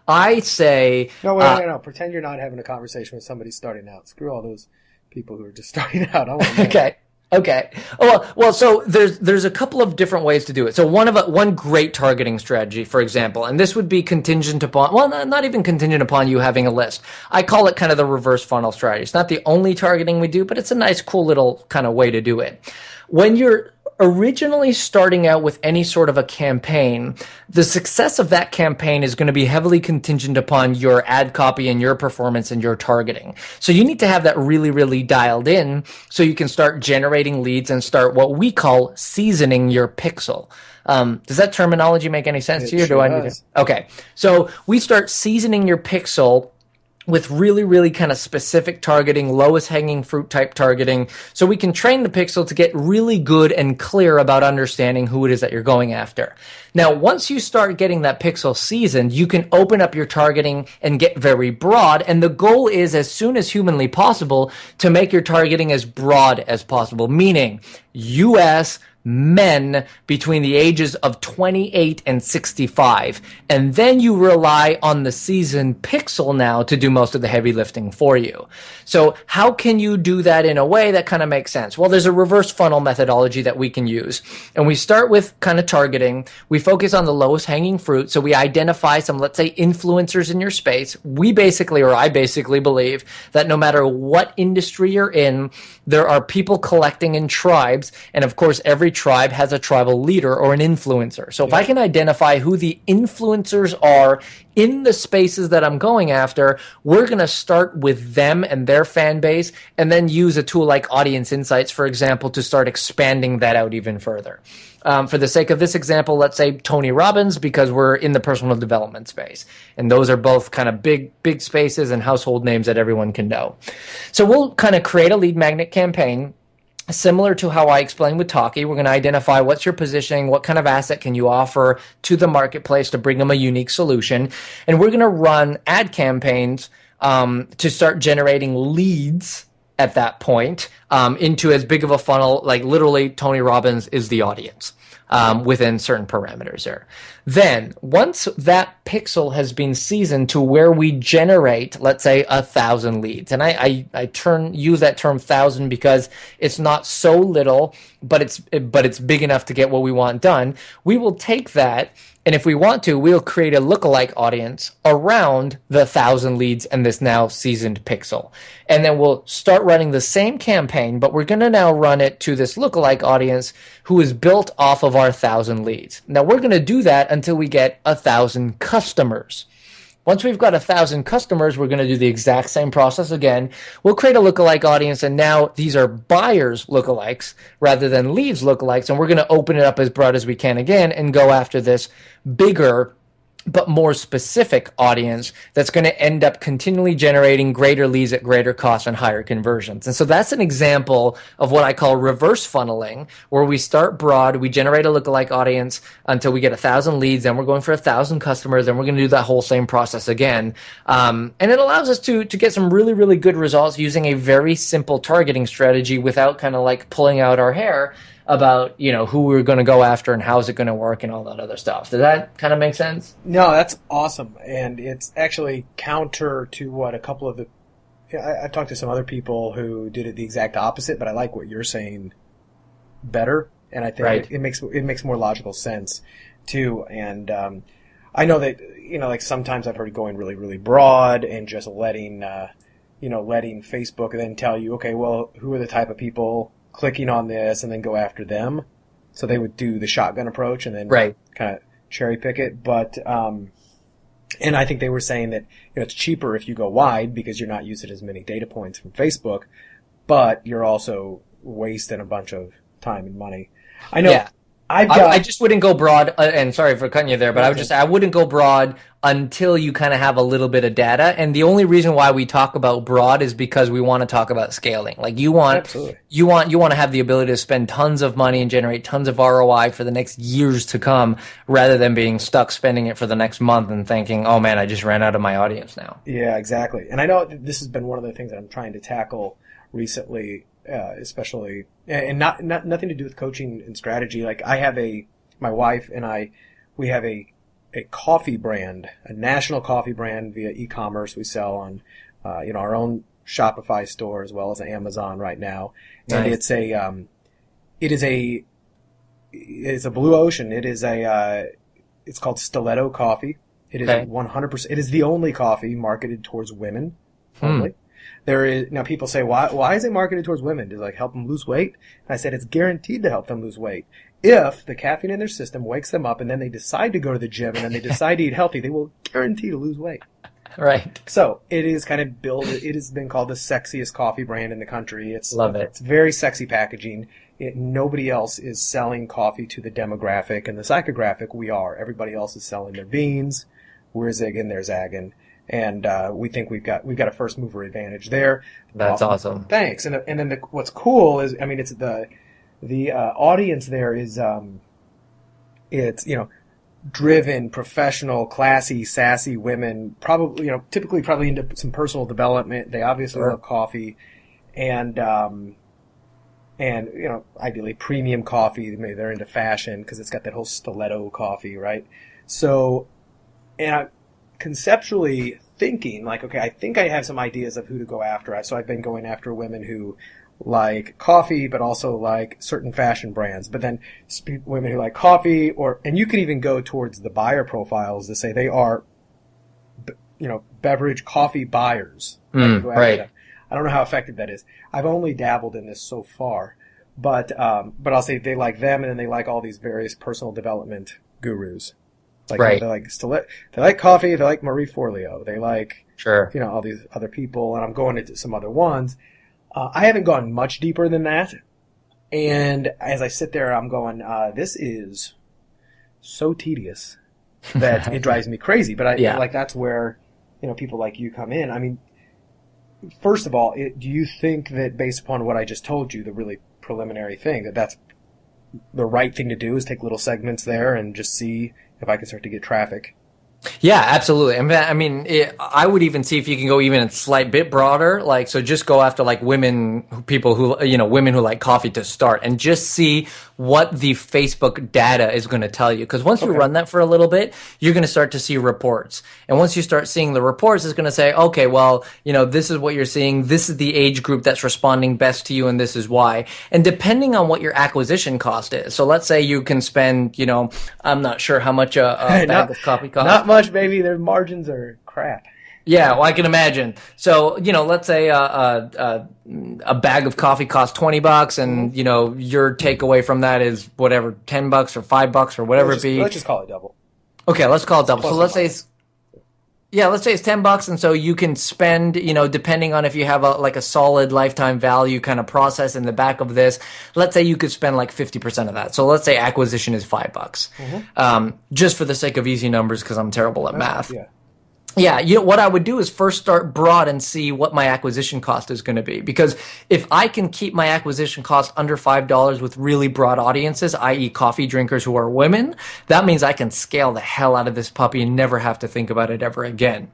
I say... No, pretend you're not having a conversation with somebody starting out. Screw all those people who are just starting out. I want to know. Okay. Well, so there's a couple of different ways to do it. So one great targeting strategy, for example, and this would be contingent upon, well, not even contingent upon you having a list. I call it kind of the reverse funnel strategy. It's not the only targeting we do, but it's a nice, cool little kind of way to do it. When you're originally starting out with any sort of a campaign, the success of that campaign is going to be heavily contingent upon your ad copy and your performance and your targeting. So you need to have that really, really dialed in so you can start generating leads and start what we call seasoning your pixel. Does that terminology make any sense to you? Sure I need to? Okay. So we start seasoning your pixel with really, really kind of specific targeting, lowest hanging fruit type targeting, so we can train the pixel to get really good and clear about understanding who it is that you're going after. Now, once you start getting that pixel seasoned, you can open up your targeting and get very broad, and the goal is, as soon as humanly possible, to make your targeting as broad as possible, meaning US men between the ages of 28 and 65. And then you rely on the seasoned pixel now to do most of the heavy lifting for you. So how can you do that in a way that kind of makes sense? Well, there's a reverse funnel methodology that we can use. And we start with kind of targeting. We focus on the lowest hanging fruit. So we identify some, let's say, influencers in your space. I basically believe that no matter what industry you're in, there are people collecting in tribes. And of course, every tribe has a tribal leader or an influencer. So if I can identify who the influencers are in the spaces that I'm going after, we're going to start with them and their fan base, and then use a tool like Audience Insights, for example, to start expanding that out even further. For the sake of this example, let's say Tony Robbins, because we're in the personal development space. And those are both kind of big spaces and household names that everyone can know. So we'll kind of create a lead magnet campaign. Similar to how I explained with Talkie, we're going to identify what's your positioning, what kind of asset can you offer to the marketplace to bring them a unique solution. And we're going to run ad campaigns to start generating leads at that point into as big of a funnel, like literally Tony Robbins is the audience within certain parameters there. Then once that pixel has been seasoned to where we generate, let's say, 1,000 leads, and I use that term 1,000 because it's not so little, but it's big enough to get what we want done. We will take that, and if we want to, we'll create a lookalike audience around the 1,000 leads and this now seasoned pixel. And then we'll start running the same campaign, but we're going to now run it to this lookalike audience who is built off of our 1,000 leads. Now we're going to do that until we get 1,000 customers. Once we've got 1,000 customers, we're going to do the exact same process again. We'll create a lookalike audience, and now these are buyers lookalikes rather than leads lookalikes, and we're going to open it up as broad as we can again and go after this bigger but more specific audience that's going to end up continually generating greater leads at greater cost and higher conversions. And so that's an example of what I call reverse funneling, where we start broad, we generate a lookalike audience until we get 1,000 leads, and we're going for 1,000 customers, and we're going to do that whole same process again. And it allows us to get some really, really good results using a very simple targeting strategy without kind of like pulling out our hair about, who we're going to go after and how's it going to work and all that other stuff. Does that kind of make sense? No, that's awesome. And it's actually counter to what a couple of the... I've talked to some other people who did it the exact opposite, but I like what you're saying better. And I think it makes more logical sense, too. And I know that, like sometimes I've heard it going really, really broad and just letting Facebook then tell you, okay, well, who are the type of people clicking on this, and then go after them. So they would do the shotgun approach and then kind of cherry pick it. But and I think they were saying that it's cheaper if you go wide because you're not using as many data points from Facebook, but you're also wasting a bunch of time and money. I know. Yeah. I've I got just wouldn't go broad, and sorry for cutting you there, but I would just say I wouldn't go broad until you kind of have a little bit of data. And the only reason why we talk about broad is because we want to talk about scaling. Like absolutely. you want to have the ability to spend tons of money and generate tons of ROI for the next years to come, rather than being stuck spending it for the next month and thinking, oh man, I just ran out of my audience now. Yeah, exactly. And I know this has been one of the things that I'm trying to tackle recently, especially, and not nothing to do with coaching and strategy. Like my wife and I, we have a coffee brand, a national coffee brand via e-commerce. We sell on, our own Shopify store as well as Amazon right now. And Nice. it's a blue ocean. It's called Stiletto Coffee. It is Okay. 100%. It is the only coffee marketed towards women only. There is now people say why is it marketed towards women? Does it like help them lose weight? And I said it's guaranteed to help them lose weight. If the caffeine in their system wakes them up and then they decide to go to the gym and then they decide to eat healthy, they will guarantee to lose weight. Right. So it is kind of it has been called the sexiest coffee brand in the country. Love it. It's very sexy packaging. Nobody else is selling coffee to the demographic and the psychographic we are. Everybody else is selling their beans. We're zigging, they're zagging. And we think we've got a first mover advantage there. That's awesome. Thanks. And then what's cool is, I mean, it's the audience there is it's driven, professional, classy, sassy women. Probably typically probably into some personal development. They obviously love coffee, and ideally premium coffee. Maybe they're into fashion because it's got that whole stiletto coffee, right? So, and I conceptually thinking like, okay, I think I have some ideas of who to go after. So I've been going after women who like coffee, but also like certain fashion brands. But then women who like coffee, and you can even go towards the buyer profiles to say they are, beverage coffee buyers. Right. I don't know how effective that is. I've only dabbled in this so far, but I'll say they like them, and then they like all these various personal development gurus. Like, Right. They like coffee. They like Marie Forleo. They like, Sure. all these other people, and I'm going into some other ones. I haven't gone much deeper than that. And as I sit there, I'm going, this is so tedious that it drives me crazy. But that's where, people like you come in. I mean, first of all, do you think that based upon what I just told you, the really preliminary thing, that's the right thing to do is take little segments there and just see if I can start to get traffic? Yeah, absolutely. I mean, I would even see if you can go even a slight bit broader. Like, so just go after like women who like coffee to start, and just see what the Facebook data is going to tell you. Because once you run that for a little bit, you're going to start to see reports. And once you start seeing the reports, it's going to say, okay, well, this is what you're seeing. This is the age group that's responding best to you, and this is why. And depending on what your acquisition cost is. So let's say you can spend, I'm not sure how much a bag of coffee costs. Not much, baby. Their margins are crap. Yeah, well, I can imagine. So, let's say a bag of coffee costs $20, and your takeaway from that is whatever, $10 or $5 or whatever it be. Let's just call it double. Okay, let's call it double. So let's say it's $10, and so you can spend, depending on if you have a solid lifetime value kind of process in the back of this. Let's say you could spend like 50% of that. So let's say acquisition is $5. Just for the sake of easy numbers, because I'm terrible at math. Yeah. Yeah, what I would do is first start broad and see what my acquisition cost is going to be. Because if I can keep my acquisition cost under $5 with really broad audiences, i.e. coffee drinkers who are women, that means I can scale the hell out of this puppy and never have to think about it ever again,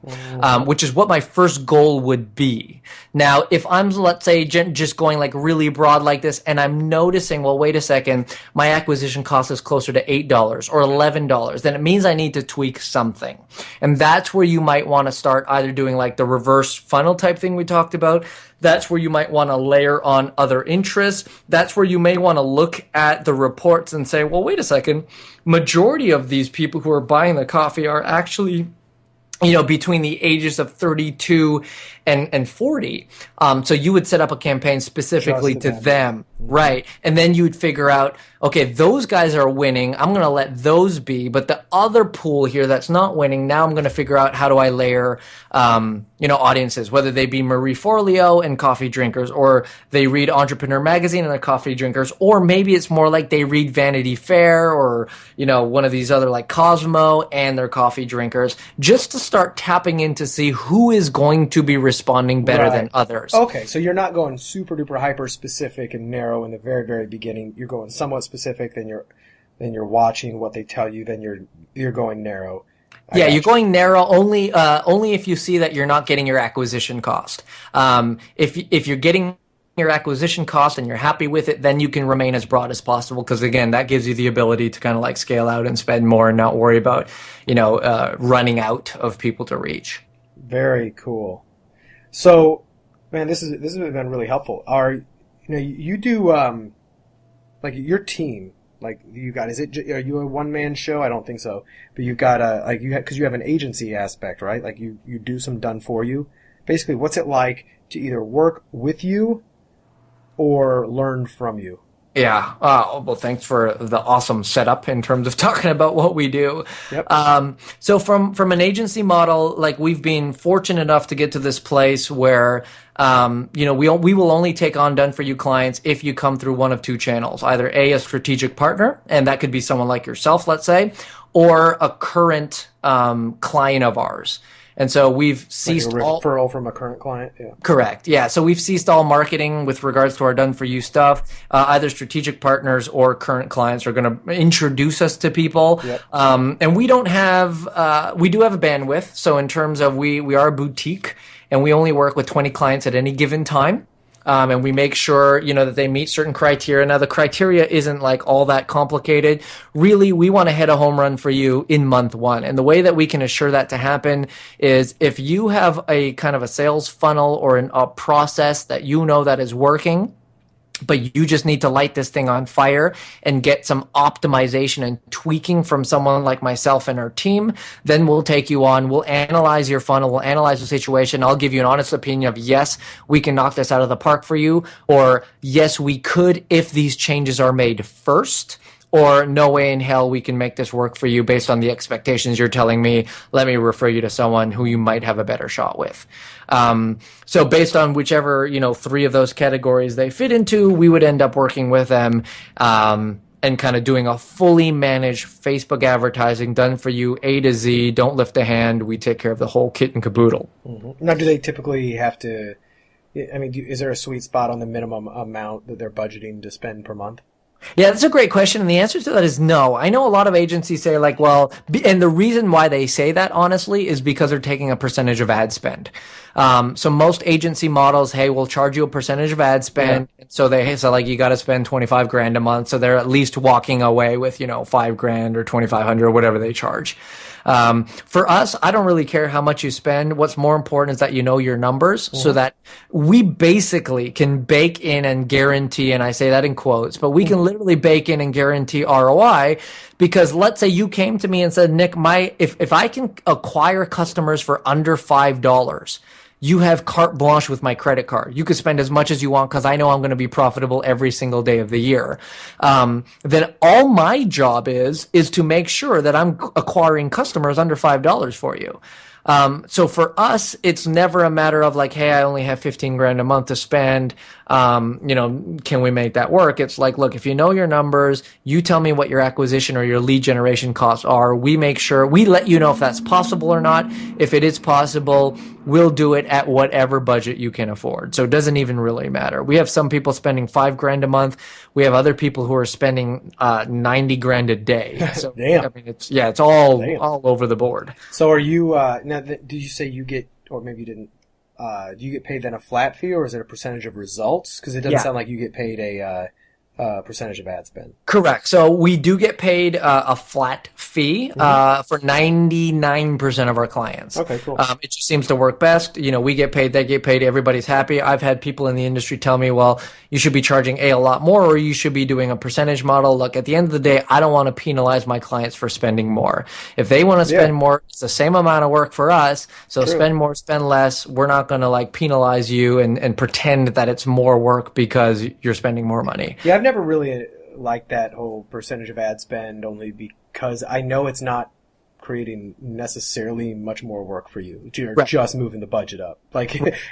which is what my first goal would be. Now, if I'm, let's say, just going like really broad like this, and I'm noticing, well, wait a second, my acquisition cost is closer to $8 or $11, then it means I need to tweak something. And that's where you might want to start either doing like the reverse funnel type thing we talked about. That's where you might want to layer on other interests. That's where you may want to look at the reports and say, well, wait a second, majority of these people who are buying the coffee are actually between the ages of 32 and 40. So you would set up a campaign specifically Just to them. them. Right. And then you would figure out, okay, those guys are winning. I'm going to let those be. But the other pool here that's not winning, now I'm going to figure out how do I layer, audiences, whether they be Marie Forleo and coffee drinkers, or they read Entrepreneur Magazine and they're coffee drinkers, or maybe it's more like they read Vanity Fair or, one of these other like Cosmo and they're coffee drinkers, just to start tapping in to see who is going to be responding better than others. Okay, so you're not going super duper hyper specific and narrow in the very, very beginning. You're going somewhat specific, then you're watching what they tell you, then you're going narrow. You're going narrow only if you see that you're not getting your acquisition cost. If you're getting your acquisition cost and you're happy with it, then you can remain as broad as possible, because again, that gives you the ability to kind of like scale out and spend more and not worry about running out of people to reach. Very cool. So, man, this has been really helpful. You do like your team, like you got, are you a one-man show? I don't think so. But you've got because you have an agency aspect, right? Like you do some done for you. Basically, what's it like to either work with you or learn from you? Yeah. Well, thanks for the awesome setup in terms of talking about what we do. Yep. So from an agency model, like we've been fortunate enough to get to this place where, we will only take on done for you clients if you come through one of two channels, either a strategic partner, and that could be someone like yourself, let's say, or a current, client of ours. And so we've ceased like a referral from a current client. Yeah. Correct. Yeah. So we've ceased all marketing with regards to our done for you stuff. Either strategic partners or current clients are going to introduce us to people. Yep. And we don't have, we do have a bandwidth. So in terms of we are a boutique and we only work with 20 clients at any given time. And we make sure, that they meet certain criteria. Now, the criteria isn't like all that complicated. Really, we want to hit a home run for you in month one. And the way that we can assure that to happen is if you have a kind of a sales funnel or a process that that is working, but you just need to light this thing on fire and get some optimization and tweaking from someone like myself and our team, then we'll take you on. We'll analyze your funnel. We'll analyze the situation. I'll give you an honest opinion of, yes, we can knock this out of the park for you, or yes, we could if these changes are made first. Or no way in hell we can make this work for you based on the expectations you're telling me. Let me refer you to someone who you might have a better shot with. So based on whichever, three of those categories they fit into, we would end up working with them, and kind of doing a fully managed Facebook advertising done for you A to Z. Don't lift a hand. We take care of the whole kit and caboodle. Mm-hmm. Now, do they typically have to, is there a sweet spot on the minimum amount that they're budgeting to spend per month? Yeah, that's a great question. And the answer to that is no. I know a lot of agencies say like, well, and the reason why they say that, honestly, is because they're taking a percentage of ad spend. So most agency models, hey, we'll charge you a percentage of ad spend. Yeah. So like you got to spend 25 grand a month. So they're at least walking away with, 5 grand or 2,500 or whatever they charge. For us, I don't really care how much you spend. What's more important is that you know your numbers, so that we basically can bake in and guarantee, and I say that in quotes, but we can literally bake in and guarantee ROI, because let's say you came to me and said, Nick, if I can acquire customers for under $5, you have carte blanche with my credit card. You could spend as much as you want because I know I'm going to be profitable every single day of the year. Then all my job is to make sure that I'm acquiring customers under $5 for you. So for us, it's never a matter of like, hey, I only have 15 grand a month to spend. Can we make that work? It's like, look, if you know your numbers, you tell me what your acquisition or your lead generation costs are. We make sure we let you know if that's possible or not. If it is possible, we'll do it at whatever budget you can afford. So it doesn't even really matter. We have some people spending 5 grand a month. We have other people who are spending 90 grand a day. So Damn. I mean, it's all over the board. So are you now? Did you say you get, or maybe you didn't? Do you get paid then a flat fee, or is it a percentage of results? Because it doesn't sound like you get paid a percentage of ad spend. Correct. So we do get paid a flat fee for 99% of our clients. Okay, cool. It just seems to work best. You know, we get paid, they get paid, everybody's happy. I've had people in the industry tell me, well, you should be charging a lot more, or you should be doing a percentage model. Look, at the end of the day, I don't want to penalize my clients for spending more. If they want to spend more, it's the same amount of work for us. So spend more, spend less. We're not going to like penalize you and pretend that it's more work because you're spending more money. Yeah, I've never really liked that whole percentage of ad spend, only because I know it's not creating necessarily much more work for you. You're just moving the budget up. Like,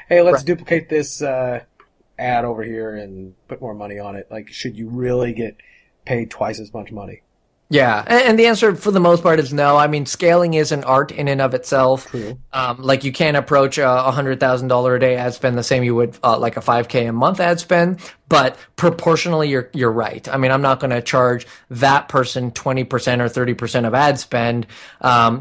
hey, let's duplicate this ad over here and put more money on it. Like, should you really get paid twice as much money? Yeah, and the answer for the most part is no. I mean, scaling is an art in and of itself. True. Like you can't approach a $100,000 a day ad spend the same you would like a $5K a month ad spend, but proportionally, you're right. I mean, I'm not going to charge that person 20% or 30% of ad spend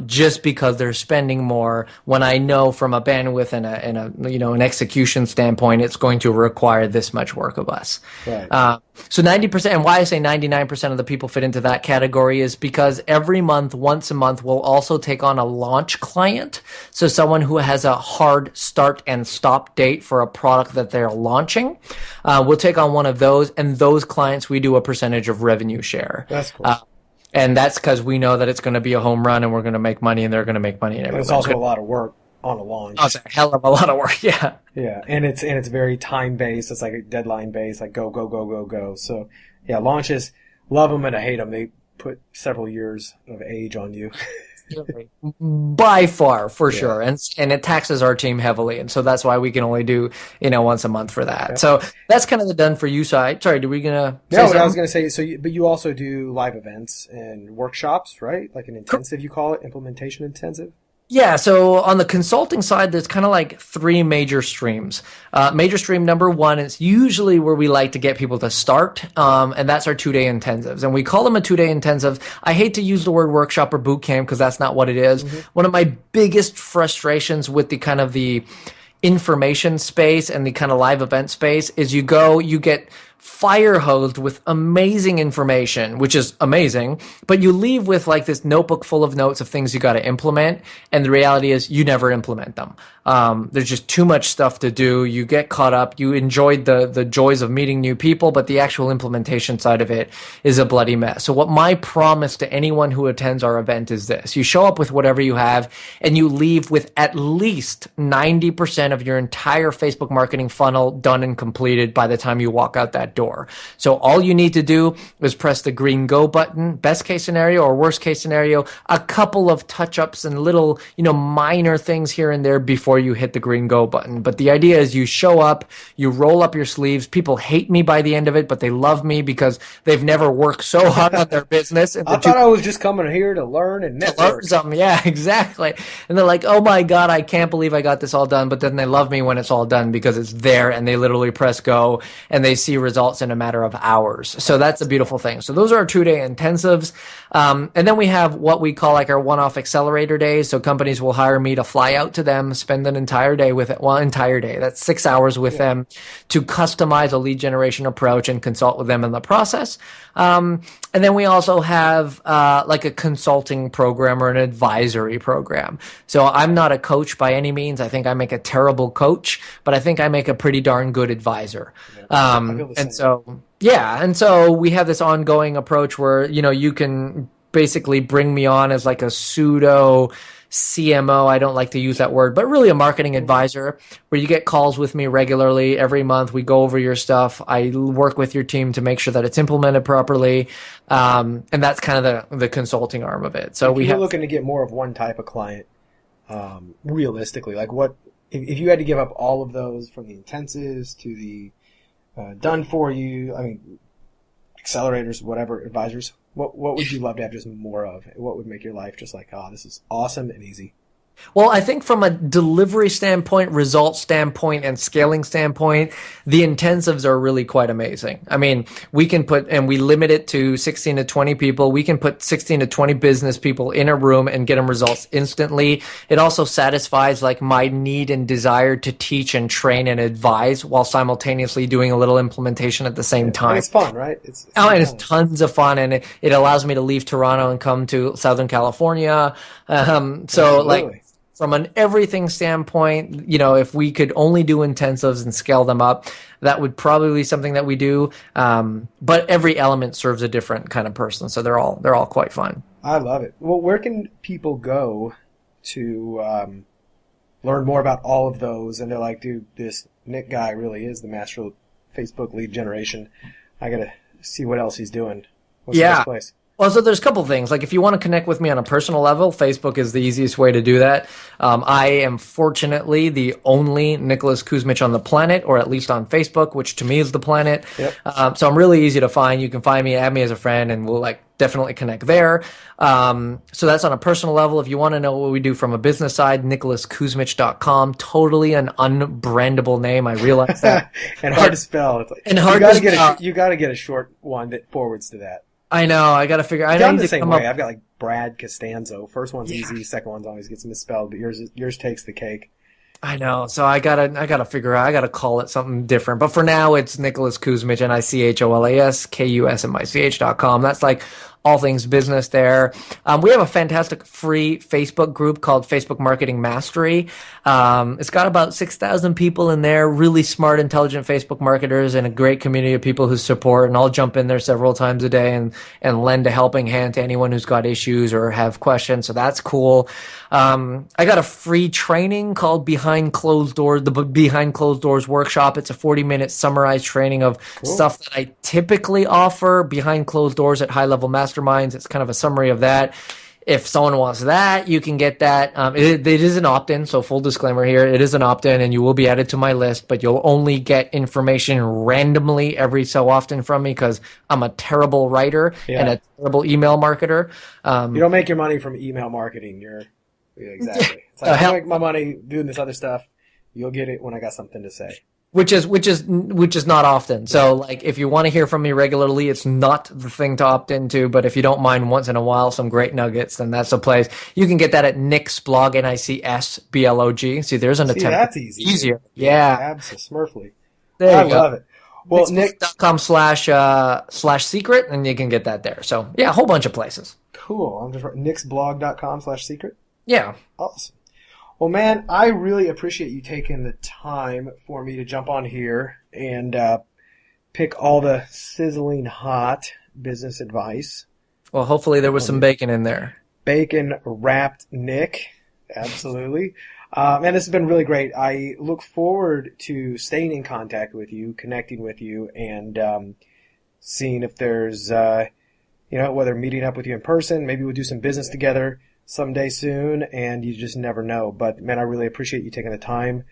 just because they're spending more when I know from a bandwidth and an execution standpoint, it's going to require this much work of us. Right. So 90%, and why I say 99% of the people fit into that category is because every month, once a month, we'll also take on a launch client. So someone who has a hard start and stop date for a product that they're launching. We'll take on one of those, and those clients, we do a percentage of revenue share. That's cool. And that's because we know that it's going to be a home run and we're going to make money and they're going to make money. And it's also a lot of work on a launch. Oh, it's a hell of a lot of work, yeah. Yeah, and it's very time based. It's like a deadline based, like go, go, go, go, go. So yeah, launches, love them and I hate them. They put several years of age on you. By far, for sure. And it taxes our team heavily. And so that's why we can only do, once a month for that. Okay. So that's kind of the done for you side. Sorry, were we going to say something? I was going to say, but you also do live events and workshops, right? Like an intensive, you call it, implementation intensive? Yeah, so on the consulting side, there's kind of like three major streams. Major stream number one is usually where we like to get people to start, and that's our 2-day intensives. And we call them a 2-day intensive. I hate to use the word workshop or boot camp because that's not what it is. Mm-hmm. One of my biggest frustrations with the kind of the information space and the kind of live event space is you get fire hosed with amazing information, which is amazing, but you leave with like this notebook full of notes of things you got to implement. And the reality is you never implement them. There's just too much stuff to do. You get caught up. You enjoyed the joys of meeting new people, but the actual implementation side of it is a bloody mess. So what my promise to anyone who attends our event is this: you show up with whatever you have and you leave with at least 90% of your entire Facebook marketing funnel done and completed by the time you walk out that door. So all you need to do is press the green go button, best case scenario or worst case scenario, a couple of touch-ups and little, minor things here and there before you hit the green go button. But the idea is you show up, you roll up your sleeves. People hate me by the end of it, but they love me because they've never worked so hard on their business. I thought I was just coming here to learn and network. Learn something. Yeah, exactly. And they're like, oh my God, I can't believe I got this all done. But then they love me when it's all done because it's there and they literally press go and they see results in a matter of hours. So that's a beautiful thing. So those are our 2-day intensives. And then we have what we call like our one-off accelerator days. So companies will hire me to fly out to them, spend an entire day with it. Well, entire day. That's 6 hours with them to customize a lead generation approach and consult with them in the process. And then we also have like a consulting program or an advisory program. So I'm not a coach by any means. I think I make a terrible coach, but I think I make a pretty darn good advisor. And so we have this ongoing approach where, you can basically bring me on as like a pseudo CMO. I don't like to use that word, but really a marketing advisor where you get calls with me regularly every month. We go over your stuff. I work with your team to make sure that it's implemented properly. And that's kind of the consulting arm of it. So if you're looking to get more of one type of client, realistically, like what, if you had to give up all of those from the intensives to the done for you, accelerators, whatever, advisors, what would you love to have just more of? What would make your life just like, this is awesome and easy? Well, I think from a delivery standpoint, result standpoint, and scaling standpoint, the intensives are really quite amazing. I mean, we can put, and we limit it to 16 to 20 people. We can put 16 to 20 business people in a room and get them results instantly. It also satisfies like my need and desire to teach and train and advise while simultaneously doing a little implementation at the same time. And it's fun, right? It's and it's tons of fun, and it allows me to leave Toronto and come to Southern California. So like, from an everything standpoint, if we could only do intensives and scale them up, that would probably be something that we do. But every element serves a different kind of person, so they're all quite fun. I love it. Well, where can people go to learn more about all of those? And they're like, dude, this Nick guy really is the master of Facebook lead generation. I got to see what else he's doing. What's the best place? Well, so there's a couple things. Like, if you want to connect with me on a personal level, Facebook is the easiest way to do that. I am fortunately the only Nicholas Kusmich on the planet, or at least on Facebook, which to me is the planet. Yep. So I'm really easy to find. You can find me, add me as a friend, and we'll definitely connect there. So that's on a personal level. If you want to know what we do from a business side, nicholaskusmich.com. Totally an unbrandable name. I realize that. And hard to spell. It's and hard to spell. You got to get a short one that forwards to that. I know. I got to figure. I know I'm the same way. I've got like Brad Costanzo. First one's easy. Second one's always gets misspelled, but yours takes the cake. I know. So I gotta figure out. I gotta call it something different. But for now, it's Nicholas Kusmich, NicholasKusmich.com. That's like all things business there. We have a fantastic free Facebook group called Facebook Marketing Mastery. It's got about 6,000 people in there, really smart, intelligent Facebook marketers, and a great community of people who support. And I'll jump in there several times a day and lend a helping hand to anyone who's got issues or have questions. So that's cool. I got a free training called Behind Closed Doors, the Behind Closed Doors workshop. It's a 40-minute summarized training of stuff that I typically offer behind closed doors at high-level masterminds. It's kind of a summary of that. If someone wants that, you can get that. It is an opt-in, so full disclaimer here. It is an opt-in, and you will be added to my list, but you'll only get information randomly every so often from me because I'm a terrible writer and a terrible email marketer. You don't make your money from email marketing. Exactly. It's like, I make my money doing this other stuff. You'll get it when I got something to say. Which is not often. So like, if you want to hear from me regularly, it's not the thing to opt into. But if you don't mind once in a while some great nuggets, then that's the place. You can get that at Nick's blog, NICSBLOG. See, there's an attempt. That's easy. Easier. Yeah. Absolutely. There you go. I love it. Well, Nick.com/secret, and you can get that there. So yeah, a whole bunch of places. Cool. I'm just writing nicksblog.com/secret. Yeah. Awesome. Well, man, I really appreciate you taking the time for me to jump on here and pick all the sizzling hot business advice. Well, hopefully there was some bacon in there. Bacon wrapped Nick. Absolutely. And this has been really great. I look forward to staying in contact with you, connecting with you, and seeing if there's, whether meeting up with you in person, maybe we'll do some business together someday soon, and you just never know. But man, I really appreciate you taking the time,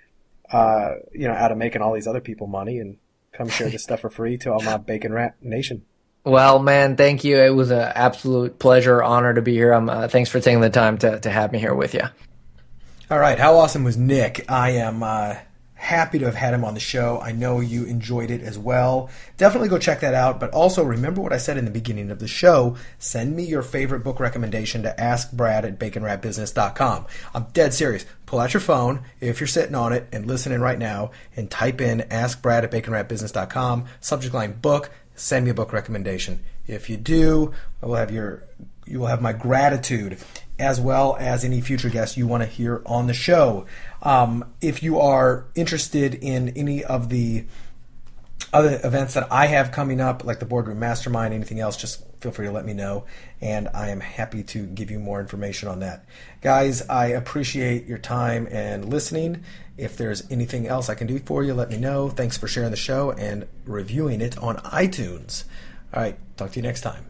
out of making all these other people money and come share this stuff for free to all my Bacon Wrap Nation. Well, man, thank you. It was an absolute pleasure, honor to be here. Thanks for taking the time to have me here with you. All right. How awesome was Nick? I am happy to have had him on the show. I know you enjoyed it as well. Definitely go check that out. But also remember what I said in the beginning of the show. Send me your favorite book recommendation to askbrad@baconwrapbusiness.com. I'm dead serious. Pull out your phone if you're sitting on it and listening right now and type in askbrad@baconwrapbusiness.com, subject line book. Send me a book recommendation. If you do, you will have my gratitude, as well as any future guests you want to hear on the show. If you are interested in any of the other events that I have coming up, like the Boardroom Mastermind, anything else, just feel free to let me know, and I am happy to give you more information on that. Guys, I appreciate your time and listening. If there's anything else I can do for you, let me know. Thanks for sharing the show and reviewing it on iTunes. All right, talk to you next time.